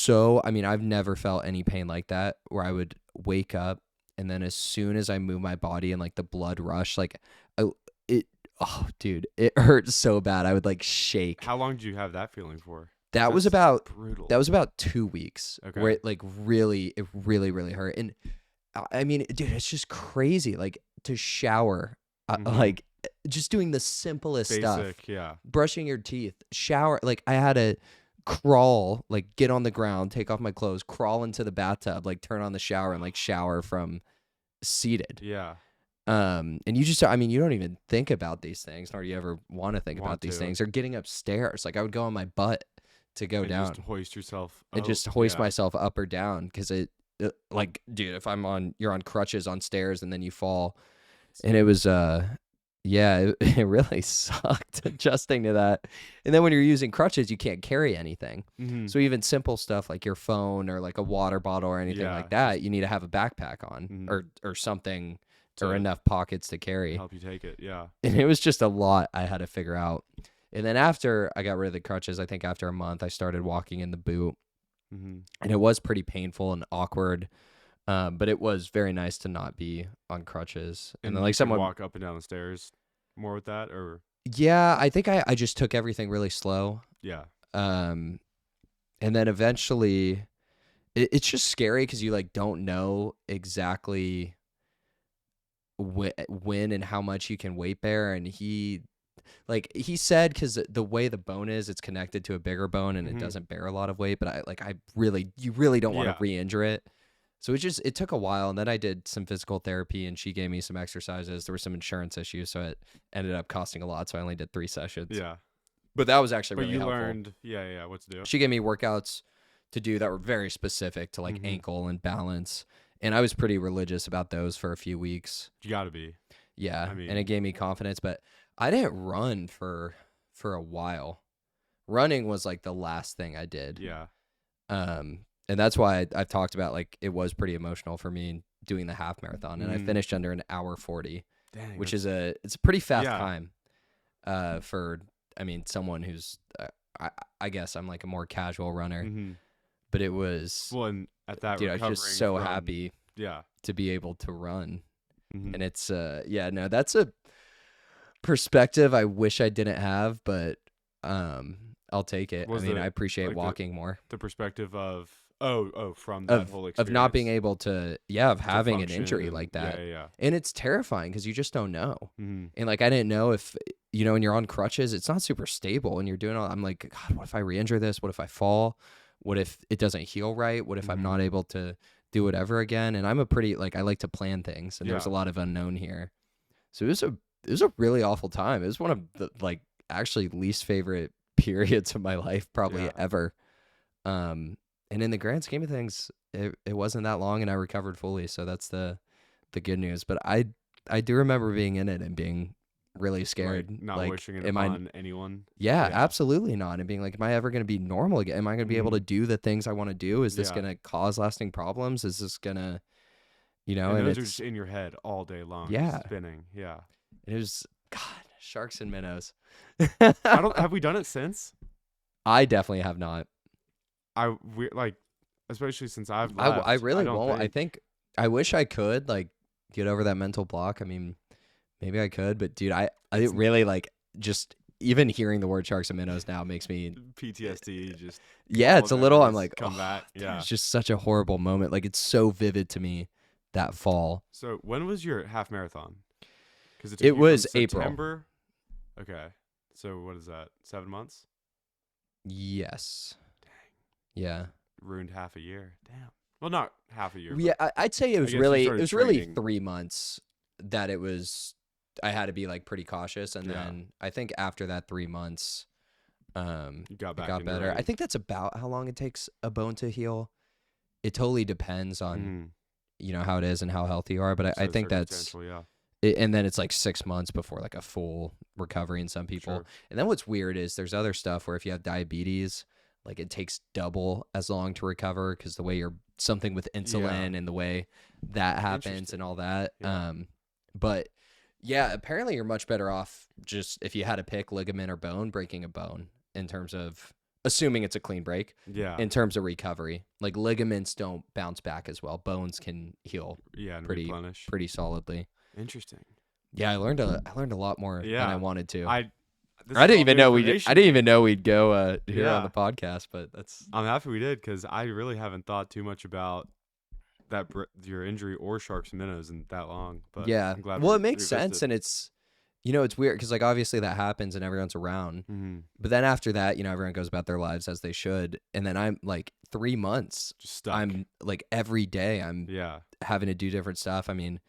I've never felt any pain like that, where I would wake up, and then as soon as I move my body and like the blood rush, like oh, dude, it hurt so bad. I would like shake. How long did you have that feeling for? That was about brutal. That was about 2 weeks. Okay. Where it really hurt. And I mean, dude, it's just crazy. Like to shower, like just doing the simplest stuff. Yeah. Brushing your teeth, shower. Like I had to crawl, like get on the ground, take off my clothes, crawl into the bathtub, like turn on the shower and like shower from seated. Yeah. And you just, you don't even think about these things, nor do you ever want to think about these things. Or getting upstairs. Like I would go on my butt to go down. Just hoist yourself. And just hoist myself up or down. Because like, dude, if you're on crutches on stairs and then you fall. And it was, it really sucked adjusting to that. And then when you're using crutches, you can't carry anything. So even simple stuff like your phone or like a water bottle or anything like that, you need to have a backpack on or something. Or enough pockets to carry. Help you take it, yeah. And it was just a lot I had to figure out. And then after I got rid of the crutches, I think after a month, I started walking in the boot. and it was pretty painful and awkward. But it was very nice to not be on crutches. And then like someone walk up and down the stairs more with that, or yeah, I think I just took everything really slow. yeah. And then eventually, it's just scary because you like don't know exactly when and how much you can weight bear. And he said because the way the bone is, it's connected to a bigger bone and it doesn't bear a lot of weight. But you really don't want to re-injure it. So it took a while, and then I did some physical therapy, and she gave me some exercises. There were some insurance issues, so it ended up costing a lot. So I only did 3 sessions. Yeah, but that was actually really helpful. But you learned, what to do. She gave me workouts to do that were very specific to like ankle and balance, and I was pretty religious about those for a few weeks. You got to be. Yeah, and it gave me confidence. But I didn't run for a while. Running was like the last thing I did. Yeah. And that's why I've talked about like it was pretty emotional for me doing the half marathon, and I finished under an hour 40, which is it's a pretty fast time for someone who's I guess I'm like a more casual runner, but it was and at that dude, I was just so happy to be able to run, and it's that's a perspective I wish I didn't have, but I'll take it. I appreciate walking more. The perspective of from that whole experience of not being able to of having an injury like that. And it's terrifying because you just don't know. And like I didn't know if when you're on crutches, it's not super stable, and you're doing all. I'm like, God, what if I re-injure this? What if I fall? What if it doesn't heal right? What if I'm not able to do it ever again? And I'm a pretty I like to plan things, and there's a lot of unknown here. So it was a really awful time. It was one of the actually least favorite periods of my life probably ever. And in the grand scheme of things, it wasn't that long, and I recovered fully. So that's the good news. But I do remember being in it and being really scared, not wishing it upon anyone. Yeah, absolutely not. And being like, am I ever going to be normal again? Am I going to be able to do the things I want to do? Is this going to cause lasting problems? Is this going to, and those are just in your head all day long, spinning. Yeah, it was sharks and minnows. Have we done it since? I definitely have not. Especially since I've left, I really won't. I think I wish I could get over that mental block. I mean, maybe I could, but dude, I really just even hearing the word sharks and minnows now makes me PTSD. Just it's a little. I'm like, come back. Yeah, it's just such a horrible moment. Like it's so vivid to me that fall. So when was your half marathon? Because it was September. April. Okay, so what is that? 7 months? Yes. Yeah. Ruined half a year. Damn. Well, not half a year. Yeah, I'd say it was really 3 months that I had to be pretty cautious, and then I think after that 3 months, you got better. Right. I think that's about how long it takes a bone to heal. It totally depends on how it is and how healthy you are, but I think that's and then it's 6 months before a full recovery in some people. Sure. And then what's weird is there's other stuff where if you have diabetes, it takes double as long to recover because the way something with insulin and the way that happens and all that. Yeah. But yeah, apparently you're much better off just if you had to pick ligament or bone, breaking a bone in terms of assuming it's a clean break. Yeah. In terms of recovery, ligaments don't bounce back as well. Bones can heal. Yeah, and replenish pretty solidly. Interesting. Yeah, I learned a lot more than I wanted to. I didn't even know we'd go here on the podcast, but I'm happy we did because I really haven't thought too much about that your injury or sharks and minnows in that long. But yeah, I'm glad it makes sense, and it's it's weird because obviously that happens and everyone's around, but then after that everyone goes about their lives as they should, and then I'm 3 months just stuck. I'm every day I'm having to do different stuff. I mean.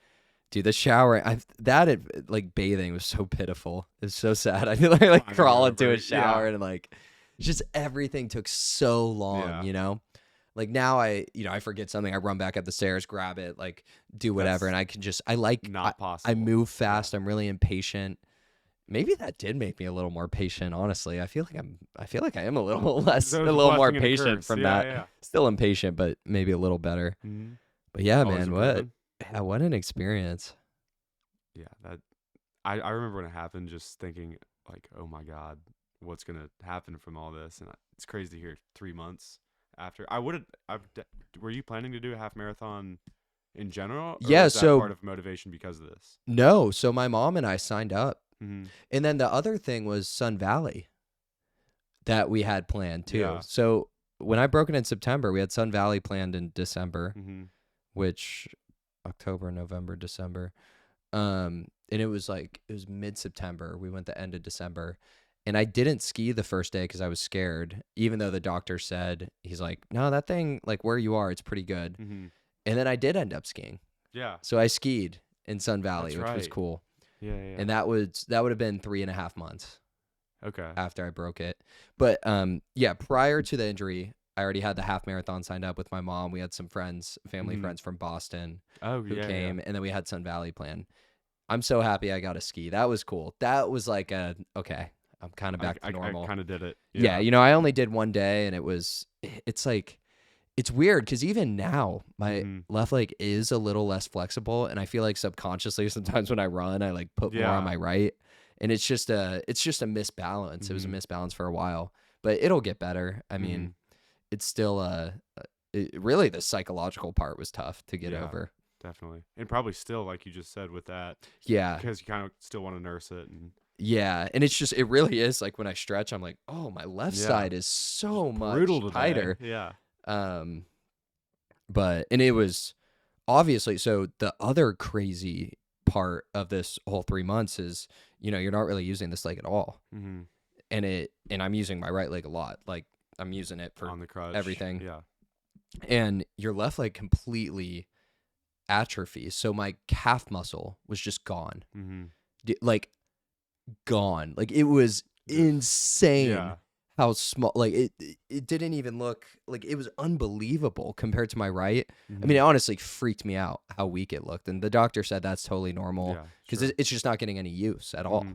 Dude, the shower, bathing was so pitiful. It's so sad. I feel like crawl into a shower and just everything took so long, now I forget something. I run back up the stairs, grab it, do whatever. And I can just, not possible. I move fast. I'm really impatient. Maybe that did make me a little more patient, honestly. I feel like I am a little more patient from that. Yeah. Still impatient, but maybe a little better. Mm-hmm. But yeah, always man, what an experience. Yeah, I remember when it happened just thinking oh my God, what's going to happen from all this? And it's crazy to hear 3 months after. Were you planning to do a half marathon in general, or Yeah, was that so part of motivation because of this? no, so my mom and I signed up. Mm-hmm. And then the other thing was Sun Valley that we had planned too. Yeah. So when I broke it in September, we had Sun Valley planned in December, Mm-hmm. which October, November, December. And it was mid-September. We went the end of December. And I didn't ski the first day because I was scared, even though the doctor said, he's like, no, that thing, like where you are, it's pretty good. Mm-hmm. And then I did end up skiing. Yeah. So I skied in Sun Valley, That's which was right. cool. Yeah, yeah. And that would have been 3.5 months Okay. after I broke it. But yeah, prior to the injury, I already had the half marathon signed up with my mom. We had some friends, family Mhm. friends from Boston Oh, who yeah, came, yeah. and then we had Sun Valley plan. I'm so happy I got to ski. That was cool. That was like okay, I'm kind of back to normal. I kind of did it. Yeah, you know, I only did one day, and it's like, it's weird because even now my Mhm. left leg is a little less flexible, and I feel like subconsciously sometimes when I run, I like put more on Yeah. my right, and it's just a misbalance. It was a Mhm. misbalance for a while, but it'll get better. I mean, Mhm. it's still really the psychological part was tough to get Yeah, over. definitely. And probably still, like you just said, with that, Yeah. because you kind of still want to nurse it. And Yeah, and it really is like when I stretch, I'm like, oh, my left Yeah. side is so much brutal today. tighter. Yeah. But and it was obviously, so the other crazy part of this whole 3 months is, you know, you're not really using this leg at all. Mhm. And I'm using my right leg a lot. Like I'm using it for On the crutch. everything. Yeah. And your left leg completely atrophies. So my calf muscle was just gone. Mhm. Like gone. Like it was insane. Yeah. How small, like it didn't even look like, it was unbelievable compared to my right. I mean, it Mhm. honestly freaked me out how weak it looked, and the doctor said that's totally normal Yeah, because sure. it's just not getting any use at all.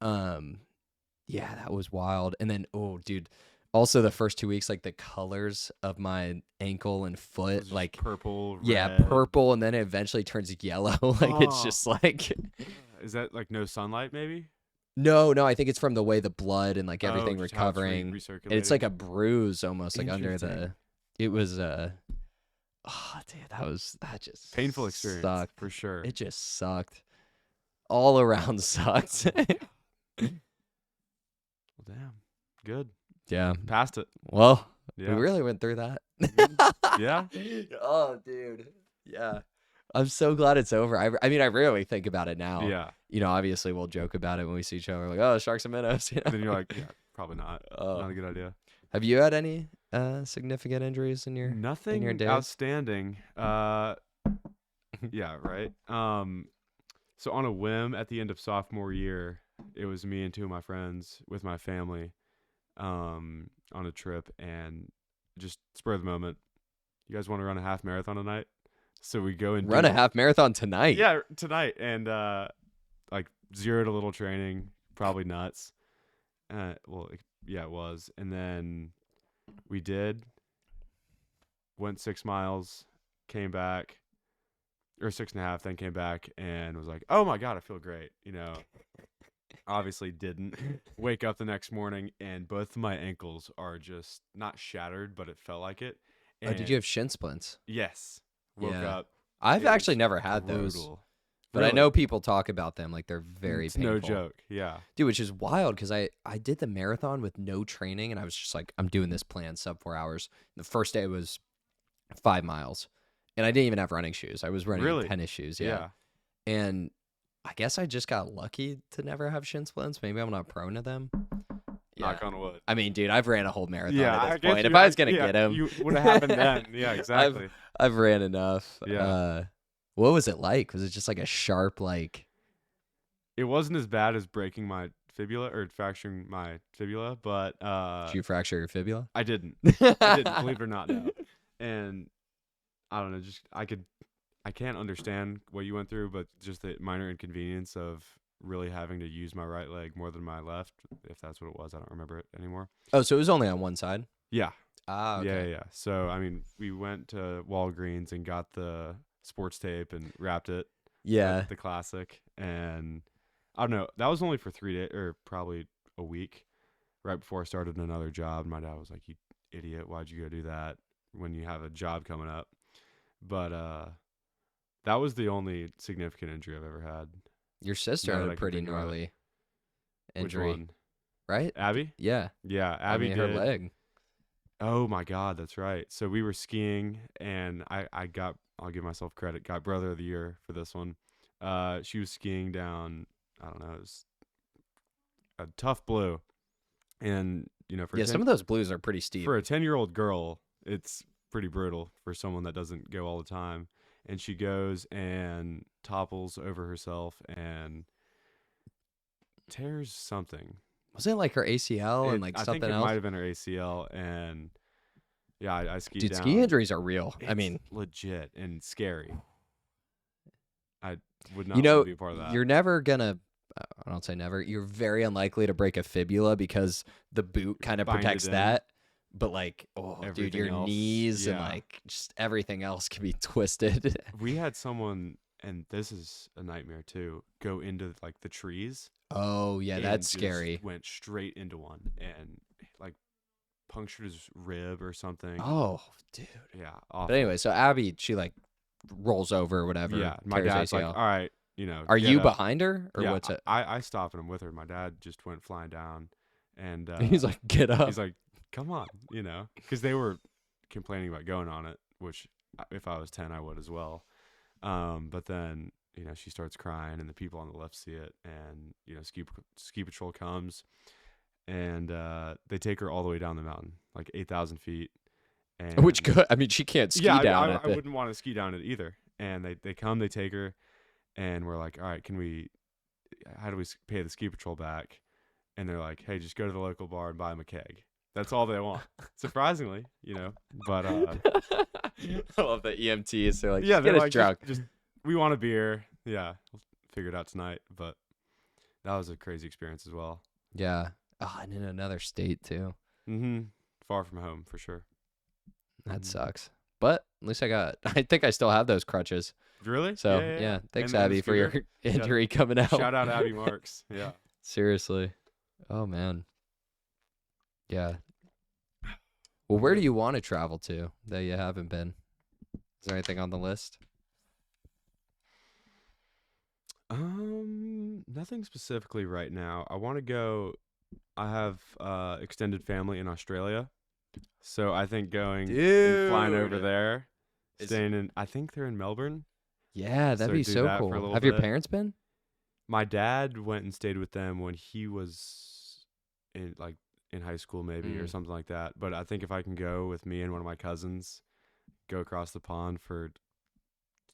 Mhm. Yeah, that was wild. And then, oh, dude, also the first 2 weeks, like the colors of my ankle and It was foot, just like purple, yeah, red. purple, and then it eventually turns yellow. Like it's Oh. just like Is that like no sunlight, maybe? no, I think it's from the way the blood and like everything just how it's recovering. And it's recirculating. like a bruise almost, like under Interesting. it was oh dude, that just Painful experience sucked. for sure. It just sucked. All around sucked. Well, damn. Good. Yeah. Passed it. Well, Yeah. we really went through that. Yeah. Oh, dude. Yeah. I'm so glad it's over. I mean, I rarely think about it now. Yeah. You know, obviously we'll joke about it when we see each other. Like, oh, sharks and minnows. You know? Then you're like, yeah, probably not. Not a good idea. Have you had any significant injuries in your Nothing days? outstanding. Yeah, right. So on a whim at the end of sophomore year, it was me and two of my friends with my family, on a trip, and just spur of the moment, you guys want to run a half marathon tonight? So we go and run a half marathon tonight. Yeah, tonight, and like 0 to little training, probably nuts. Well, yeah, it was, and then we went 6 miles, came back, or 6.5, then came back and was like, oh my God, I feel great. You know, obviously didn't wake up the next morning and both of my ankles are just not shattered, but it felt like it. Oh, did you have shin splints? Yes. Woke up. I've actually never had those. But really? I know people talk about them like they're very painful. No joke. Yeah. Dude, which is wild because I did the marathon with no training and I was just like, I'm doing this plan sub 4 hours. The first day was 5 miles and I didn't even have running shoes. I was running tennis shoes. Yeah. And I guess I just got lucky to never have shin splints. Maybe I'm not prone to them. Knock on wood. I mean, dude, I've ran a whole marathon at this point. If I was going to get them. You would have happened then. Yeah, exactly. I've ran enough. Yeah. What was it like? Was it just like a sharp, like... It wasn't as bad as breaking my fibula or fracturing my fibula, but... Did you fracture your fibula? I didn't. Believe it or not, no. And I don't know, just I can't understand what you went through, but just the minor inconvenience of really having to use my right leg more than my left, if that's what it was. I don't remember it anymore. Oh, so it was only on one side? Yeah. Ah, okay. Yeah. So, I mean, we went to Walgreens and got the sports tape and wrapped it. Yeah. The classic. And I don't know. That was only for 3 days or probably a week right before I started another job. My dad was like, idiot, why'd you go do that when you have a job coming up? But that was the only significant injury I've ever had. Your sister had a pretty gnarly injury. Which one? Right? Abby? Yeah. Yeah, Abby did. Her leg. Oh my God, that's right. So we were skiing, and I got, I'll give myself credit, got brother of the year for this one. She was skiing down, I don't know, it was a tough blue. And, you know, some of those blues are pretty steep. For a 10-year-old girl, it's pretty brutal for someone that doesn't go all the time. And she goes and topples over herself and tears something. Wasn't it like her ACL and like something else? I think it might have been her ACL. And yeah, I skied down. Dude, ski injuries are real. It's I mean, legit and scary. I would not want to be a part of that. You're never gonna. I don't say never. You're very unlikely to break a fibula because the boot kind of protects that. But like, dude, your knees and like just everything else can be twisted. We had someone, and this is a nightmare too, go into like the trees. Oh yeah, that's scary. Went straight into one and like punctured his rib or something. Oh, dude. Yeah. Awful. But anyway, so Abby, she like rolls over or whatever. Yeah. My dad's ACL. like, all right, you know. Are you behind her or what's it? I stopped and I'm with her. My dad just went flying down, and he's like, get up. He's like, come on, you know, because they were complaining about going on it, which if I was 10, I would as well. But then, you know, she starts crying, and the people on the left see it, and you know, ski patrol comes, and they take her all the way down the mountain, like 8,000 feet. And which good. I mean, she can't ski down it. I wouldn't want to ski down it either. And they come, they take her, and we're like, all right, how do we pay the ski patrol back? And they're like, hey, just go to the local bar and buy them a keg. That's all they want. Surprisingly, you know. But I love the EMTs. They're like, yeah, they're like, drunk. Just we want a beer. Yeah, we'll figure it out tonight. But that was a crazy experience as well. Yeah. Oh, and in another state too. Mm-hmm. Far from home for sure. That sucks. But at least I think I still have those crutches. Really? So yeah. Thanks, Abby, for your injury coming out. Shout out Abby Marks. Yeah. Seriously. Oh man. Yeah. Well, where do you want to travel to that you haven't been? Is there anything on the list? Nothing specifically right now. I want to go. I have extended family in Australia, so I think going and flying over there, staying in. I think they're in Melbourne. Yeah, that'd be so cool. Have your parents been? My dad went and stayed with them when he was in high school, maybe or something like that. But I think if I can go with me and one of my cousins, go across the pond for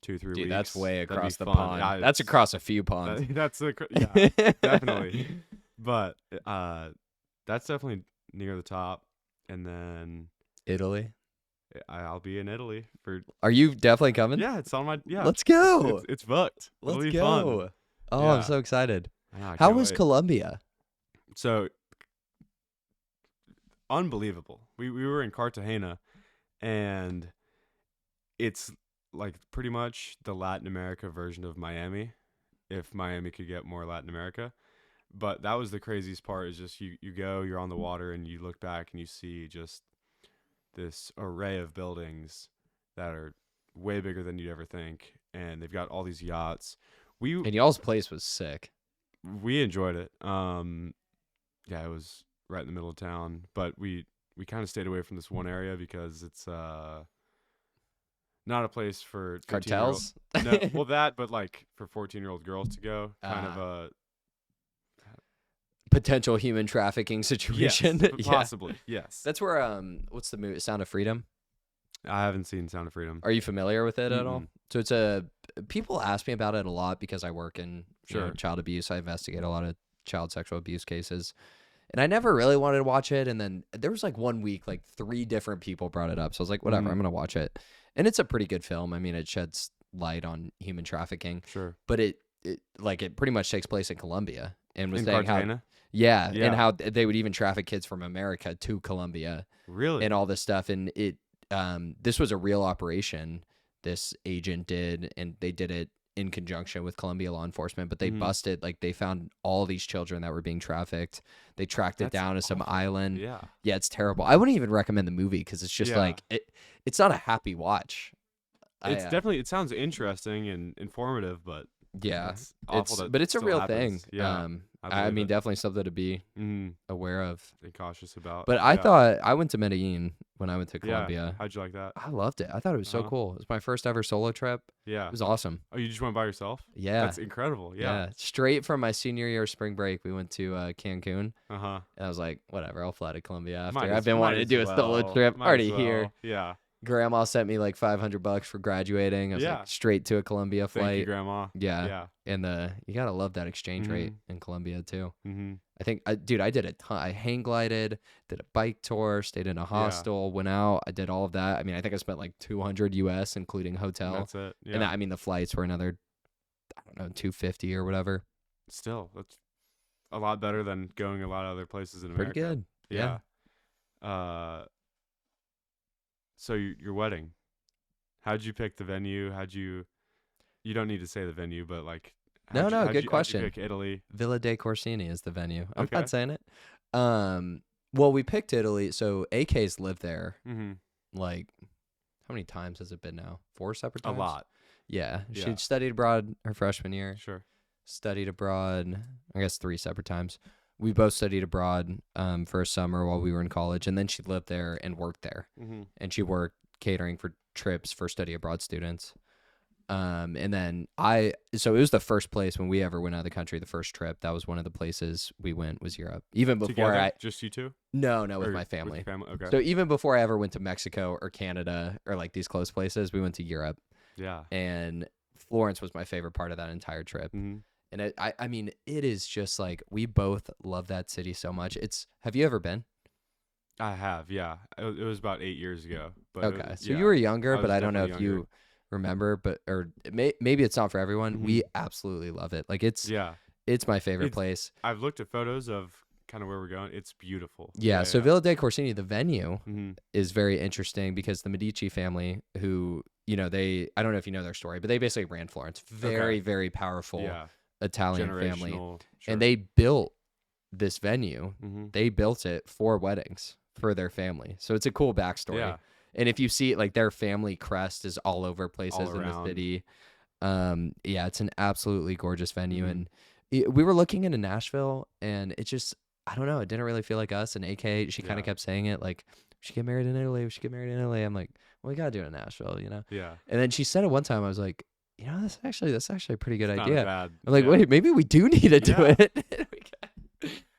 2-3 weeks. Dude, that's way across the pond. Yeah, that's across a few ponds. Yeah, definitely. But that's definitely near the top. And then Italy. I'll be in Italy for. Are you definitely coming? Yeah, it's on my. Yeah, let's go. It's booked. Let's It'll be go. fun. Oh, yeah. I'm so excited. How was Colombia? So unbelievable. We were in Cartagena, and it's like pretty much the Latin America version of Miami, if Miami could get more Latin America. But that was the craziest part, is just you go, you're on the water, and you look back and you see just this array of buildings that are way bigger than you'd ever think, and they've got all these yachts. And y'all's place was sick. We enjoyed it. Yeah, it was right in the middle of town, but we kind of stayed away from this one area because it's not a place for cartels. No, well, that, but like for 14-year-old girls to go, kind of a potential human trafficking situation. Yes, possibly. Yes. That's where what's the movie? Sound of Freedom? I haven't seen Sound of Freedom. Are you familiar with it at all? So people ask me about it a lot because I work in child abuse. I investigate a lot of child sexual abuse cases. And I never really wanted to watch it. And then there was like 1 week, like 3 different people brought it up. So I was like, whatever, I'm going to watch it. And it's a pretty good film. I mean, it sheds light on human trafficking. Sure. But it pretty much takes place in Colombia. And was in saying Cartagena? Yeah, and how they would even traffic kids from America to Colombia. Really? And all this stuff. And this was a real operation this agent did, and they did it in conjunction with Colombia law enforcement, but they busted, like, they found all these children that were being trafficked. They tracked it down to some island. Yeah. Yeah, it's terrible. I wouldn't even recommend the movie because it's just like it's not a happy watch. It's definitely, it sounds interesting and informative, but yeah, it's awful but it's a real happens. thing. Yeah, I mean, definitely something to be aware of and cautious about. But I thought I went to Medellin when I went to Colombia. Yeah. How'd you like that? I loved it. I thought it was so cool. It was my first ever solo trip. Yeah, it was awesome. Oh, you just went by yourself? Yeah, that's incredible. Yeah, straight from my senior year spring break, we went to Cancun. And I was like, whatever, I'll fly to Colombia after. I've been wanting to do a solo trip. Already here. Yeah. Grandma sent me like $500 for graduating. I was like, straight to a Colombia flight. Thank you, Grandma. Yeah. And you gotta love that exchange rate in Colombia too. Mm-hmm. I think, dude, I did a ton. I hang glided, did a bike tour, stayed in a hostel, went out. I did all of that. I mean, I think I spent like $200 US, including hotel. That's it. Yeah. And I mean, the flights were another, I don't know, $250 or whatever. Still, that's a lot better than going a lot of other places in America. Pretty good. Yeah. So your wedding, how'd you pick the venue? You don't need to say the venue, but like, good question. How'd you pick Italy? Villa dei Corsini is the venue. I'm not saying it. Well, we picked Italy. So AK's lived there. Like, how many times has it been now? 4 separate times? A lot. Yeah. She'd studied abroad her freshman year. Sure. Studied abroad, I guess 3 separate times. We both studied abroad for a summer while we were in college, and then she lived there and worked there. And she worked catering for trips for study abroad students. And then so it was the first place when we ever went out of the country, the first trip. That was one of the places we went, was Europe. Even before Together? Just you two? No, with my family. With your family? Okay. So even before I ever went to Mexico or Canada or like these close places, we went to Europe. Yeah. And Florence was my favorite part of that entire trip. And I mean, it is just like, we both love that city so much. Have you ever been? I have, yeah. It was about 8 years ago. But okay, so you were younger, but I don't know if you remember, maybe it's not for everyone. We absolutely love it. Like, it's my favorite place. I've looked at photos of kind of where we're going. It's beautiful. Yeah, so Villa dei Corsini, the venue, is very interesting because the Medici family, who, I don't know if you know their story, but they basically ran Florence. Very, very powerful Italian family. Sure. And they built this venue. They built it for weddings for their family. So it's a cool backstory. Yeah. And if you see it, like, their family crest is all over places in the city. It's an absolutely gorgeous venue. And we were looking into Nashville, and it just, I don't know, it didn't really feel like us. And AK, she kind of kept saying it, like, we should get married in Italy. We should get married in Italy. I'm like, well, we got to do it in Nashville, Yeah. And then she said it one time. I was like, that's actually a pretty good it's idea. Not bad. I'm like, wait, maybe we do need to do it.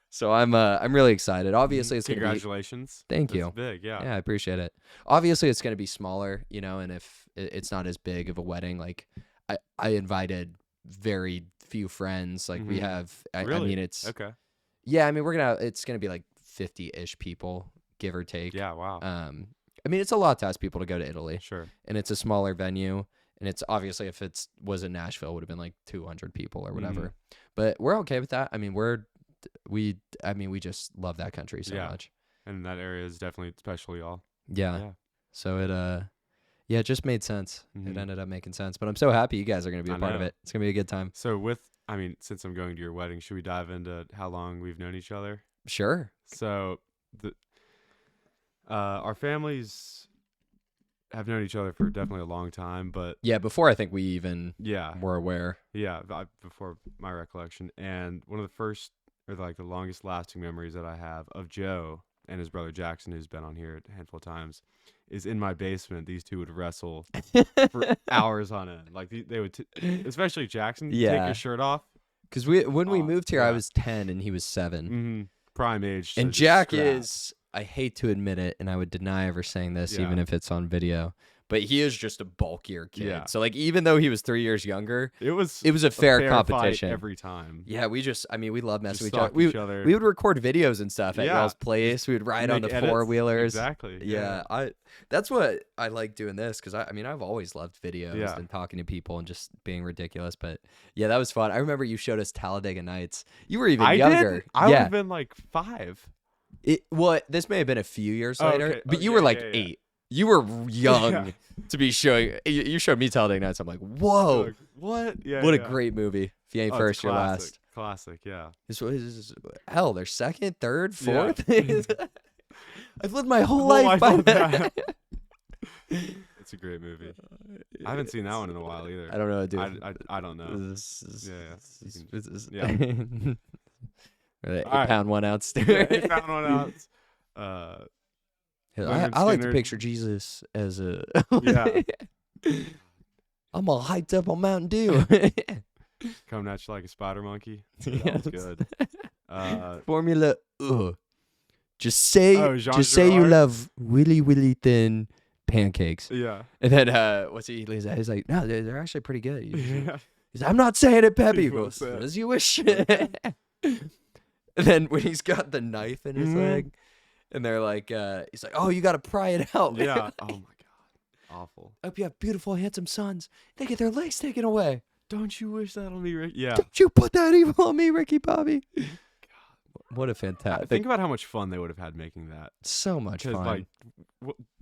So I'm really excited. Obviously, it's congratulations. Thank you. That's big, yeah. Yeah, I appreciate it. Obviously, it's going to be smaller, and if it's not as big of a wedding, like I invited very few friends. Like we have, really? I mean, it's okay. Yeah, I mean, it's going to be like 50-ish people, give or take. Yeah, wow. I mean, it's a lot to ask people to go to Italy. Sure. And it's a smaller venue. And it's obviously, if it was in Nashville, it would have been like 200 people or whatever. But we're okay with that. I mean, we just love that country so much. And that area is definitely special, y'all. Yeah. So it just made sense. It ended up making sense. But I'm so happy you guys are going to be a part of it. It's going to be a good time. So since I'm going to your wedding, should we dive into how long we've known each other? Sure. So our families have known each other for definitely a long time, but before I think we even were aware. Yeah, before my recollection. And one of the first, or like the longest lasting memories that I have of Joe and his brother Jackson, who's been on here a handful of times, is in my basement. These two would wrestle for hours on end. Like they would, especially Jackson, take his shirt off. Because when we moved here, I was 10 and he was 7. Prime age. And Jack is, I hate to admit it, and I would deny ever saying this, even if it's on video, but he is just a bulkier kid. Yeah. So like, even though he was 3 years younger, it was a fair competition every time. Yeah, we love messing with each other. We would record videos and stuff at y'all's place. We would ride on the 4-wheelers. Exactly. Yeah. That's what I like doing this, because I've always loved videos and talking to people and just being ridiculous. But yeah, that was fun. I remember you showed us Talladega Nights. You were even younger. I would have been like 5. This may have been a few years later, okay. but you were like 8. You were young to be showing. You showed me Talladega Nights. I'm like, whoa, Like, what? Yeah, what a great movie. If you ain't first, you're last. Classic, yeah. Hell, they're second, third, fourth. Yeah. I've lived my whole life by that. It's a great movie. I haven't seen that one in a while either. I don't know, dude. I don't know. Yeah. 8 All right. pound 1 ounce. 8 pound 1 ounce. I like to picture Jesus as a. Yeah. I'm all hyped up on Mountain Dew. Coming at you like a spider monkey. That was good. Formula. Just say Gerard? you love really thin pancakes. Yeah. And then what's he? He's like, no, they're actually pretty good. He's like, I'm not saying it, Peppy. He goes, as you wish. And then when he's got the knife in his leg, and they're like, he's like, oh, you got to pry it out. Yeah. Oh my God. Awful. I hope you have beautiful, handsome sons. They get their legs taken away. Don't you wish that on me, Rick? Yeah. Don't you put that evil on me, Ricky Bobby. God. What a fantastic. Think about how much fun they would have had making that. So much fun. Like,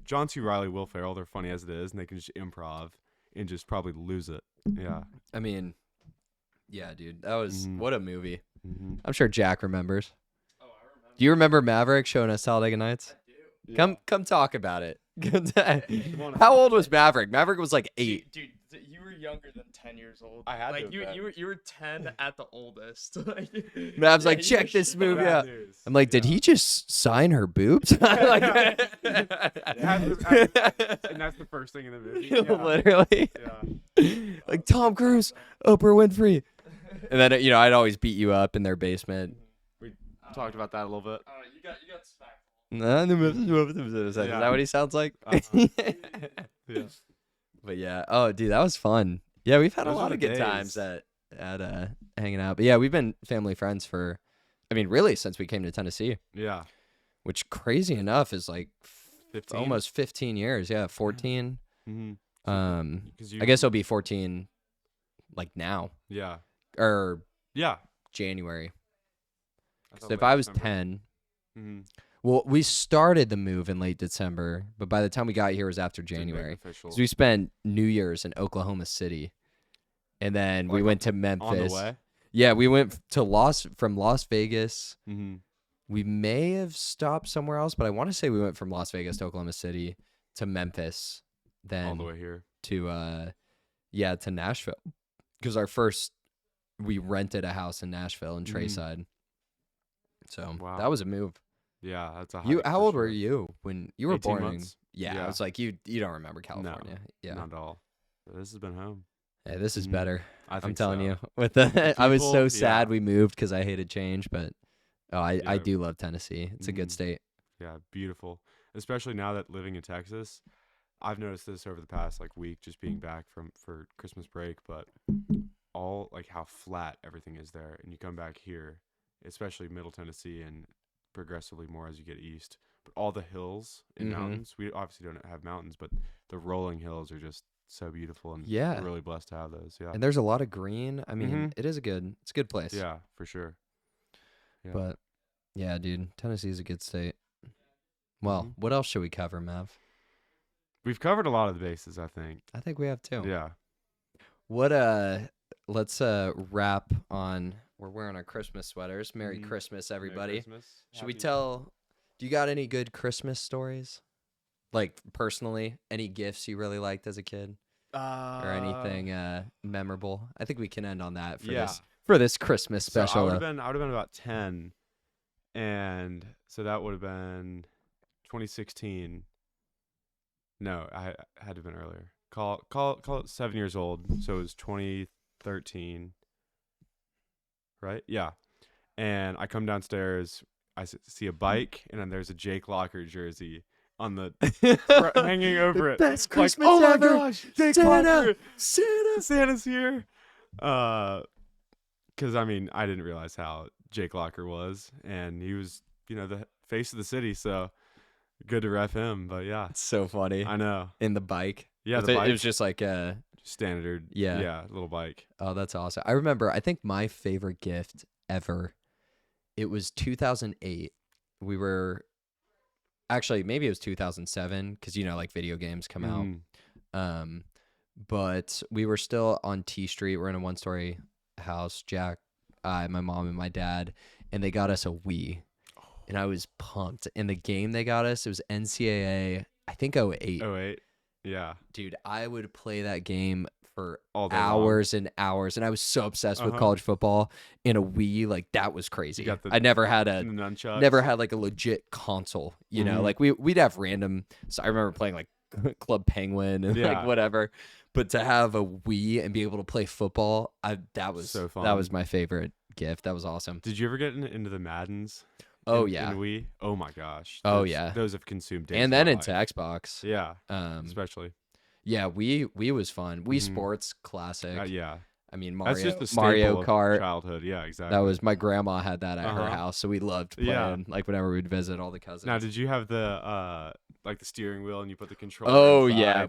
John C. Reilly, Will Ferrell, they're funny as it is, and they can just improv and just probably lose it. Yeah. I mean, yeah, dude. That was, what a movie. Mm-hmm. I'm sure Jack remembers. Oh, I remember. Do you remember Maverick showing us Talladega Nights? I do. Yeah. Come talk about it. How old was Maverick? Maverick was like 8. Dude, you were younger than 10 years old. I had like to have you were 10 at the oldest. Mav's like, check this movie out. I'm like, did he just sign her boobs? And that's the first thing in the movie. Yeah. Literally. Yeah. Like Tom Cruise, Oprah Winfrey. And then I'd always beat you up in their basement. We talked about that a little bit. You got smacked. Is that what he sounds like? Yeah. But yeah, oh dude, that was fun. Yeah, we've had a Those lot were of the good days. times at hanging out. But yeah, we've been family friends for, I mean, really since we came to Tennessee. Yeah. Which crazy enough is like 15? almost 15 years. Yeah, 14. Mm-hmm. I guess it'll be 14 like now Yeah. or Yeah. January. I So thought if late I was December. 10, Mm-hmm. well, we started the move in late December, but by the time we got here it was after January. Official. So we spent New Year's in Oklahoma City, and then we went to Memphis. On the way. Yeah, we went to from Las Vegas. Mm-hmm. We may have stopped somewhere else, but I want to say we went from Las Vegas to Oklahoma City to Memphis, then All the way here. to to Nashville, because we rented a house in Nashville in Trayside. So Wow. that was a move. Yeah, that's a You hike how for old sure. were you when you were 18 born? months. Yeah, Yeah. I was like, you don't remember California. Yeah, Not at all. But this has been home. hey, this is Mhm. better. I think I'm telling so. you. With the, I was so people, sad yeah. we moved because I hated change, but I Yeah. do love Tennessee. It's a good Mhm. state. Yeah, beautiful. Especially now that living in Texas, I've noticed this over the past week, just being back for Christmas break. But all how flat everything is there, and you come back here, especially Middle Tennessee, and progressively more as you get east. But all the hills and Mhm. mountains, we obviously don't have mountains, but the rolling hills are just so beautiful, and Yeah. we're really blessed to have those. Yeah, And there's a lot of green. I mean, Mhm. it's a good place. yeah, for sure. Yeah. But yeah, dude, Tennessee's a good state. Well, Mhm. what else should we cover, Mav? We've covered a lot of the bases, I think. I think we have too. Yeah. What let's wrap on, we're wearing our Christmas sweaters. Merry Mhm. Christmas, Merry everybody. Christmas. Should we Happy- do you got any good Christmas stories? Like personally, any gifts you really liked as a kid or anything memorable? I think we can end on that for this Christmas So special. I would have been about 10, and so that would have been 2016. No, I had to have been earlier. Call it 7 years old. So it was 2013. Right? Yeah. And I come downstairs, I see a bike, and then there's a Jake Locker jersey on the hanging over it. Best Like, Christmas oh my ever. gosh, Jake Santa! Locker. Santa's here. Because I mean, I didn't realize how Jake Locker was, and he was, the face of the city. So good to ref him. But yeah, It's so funny. I know. In the bike. Yeah, It the it bike, was just like standard. Yeah. little bike. oh, that's awesome. I remember, I think my favorite gift ever, it was 2008. We were actually maybe it was 2007 because like video games come out. But we were still on T Street. We're in a 1-story house. Jack, I, my mom, and my dad, and they got us a Wii, and I was pumped. And the game they got us, it was NCAA, I think 08. 08, yeah, dude, I would play that game for all day hours long. and hours, and I was so obsessed with college football. In a Wii, like that was crazy. I never had like a legit console. You know, like we'd have random. So I remember playing like Club Penguin and like whatever. But to have a Wii and be able to play football, that was so fun. That was my favorite gift. That was awesome. Did you ever get into the Maddens? Oh in yeah. Wii? Oh my gosh. Those have consumed. And then into Xbox. Yeah. Especially. Yeah, Wii was fun. Wii Sports classic. Yeah. I mean, That's just the Mario Kart. Of childhood. Yeah, exactly. That was my grandma had that at her house, so we loved playing. Like whenever we'd visit all the cousins. Now, did you have the like the steering wheel and you put the controller? Oh inside? yeah,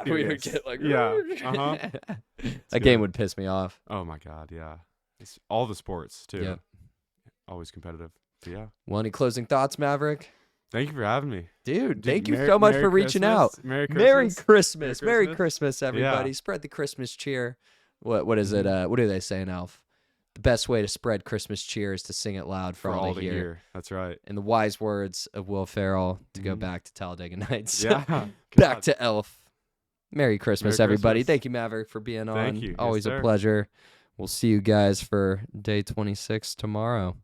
we would get like that game would piss me off. Oh my god, yeah. It's all the sports too. Yep. Always competitive. But yeah. Well, any closing thoughts, Maverick? Thank you for having me. Dude, thank you so much for reaching out. Merry Christmas. Merry Christmas, everybody. Yeah. Spread the Christmas cheer. What is it? What do they say in Elf? The best way to spread Christmas cheer is to sing it loud for all to hear. That's right. In the wise words of Will Ferrell, to go back to Talladega Nights. Yeah. Back to Elf. Merry Christmas, everybody. Christmas. Thank you, Maverick, for being on. Thank you. Always Yes, a sir. pleasure. We'll see you guys for day 26 tomorrow.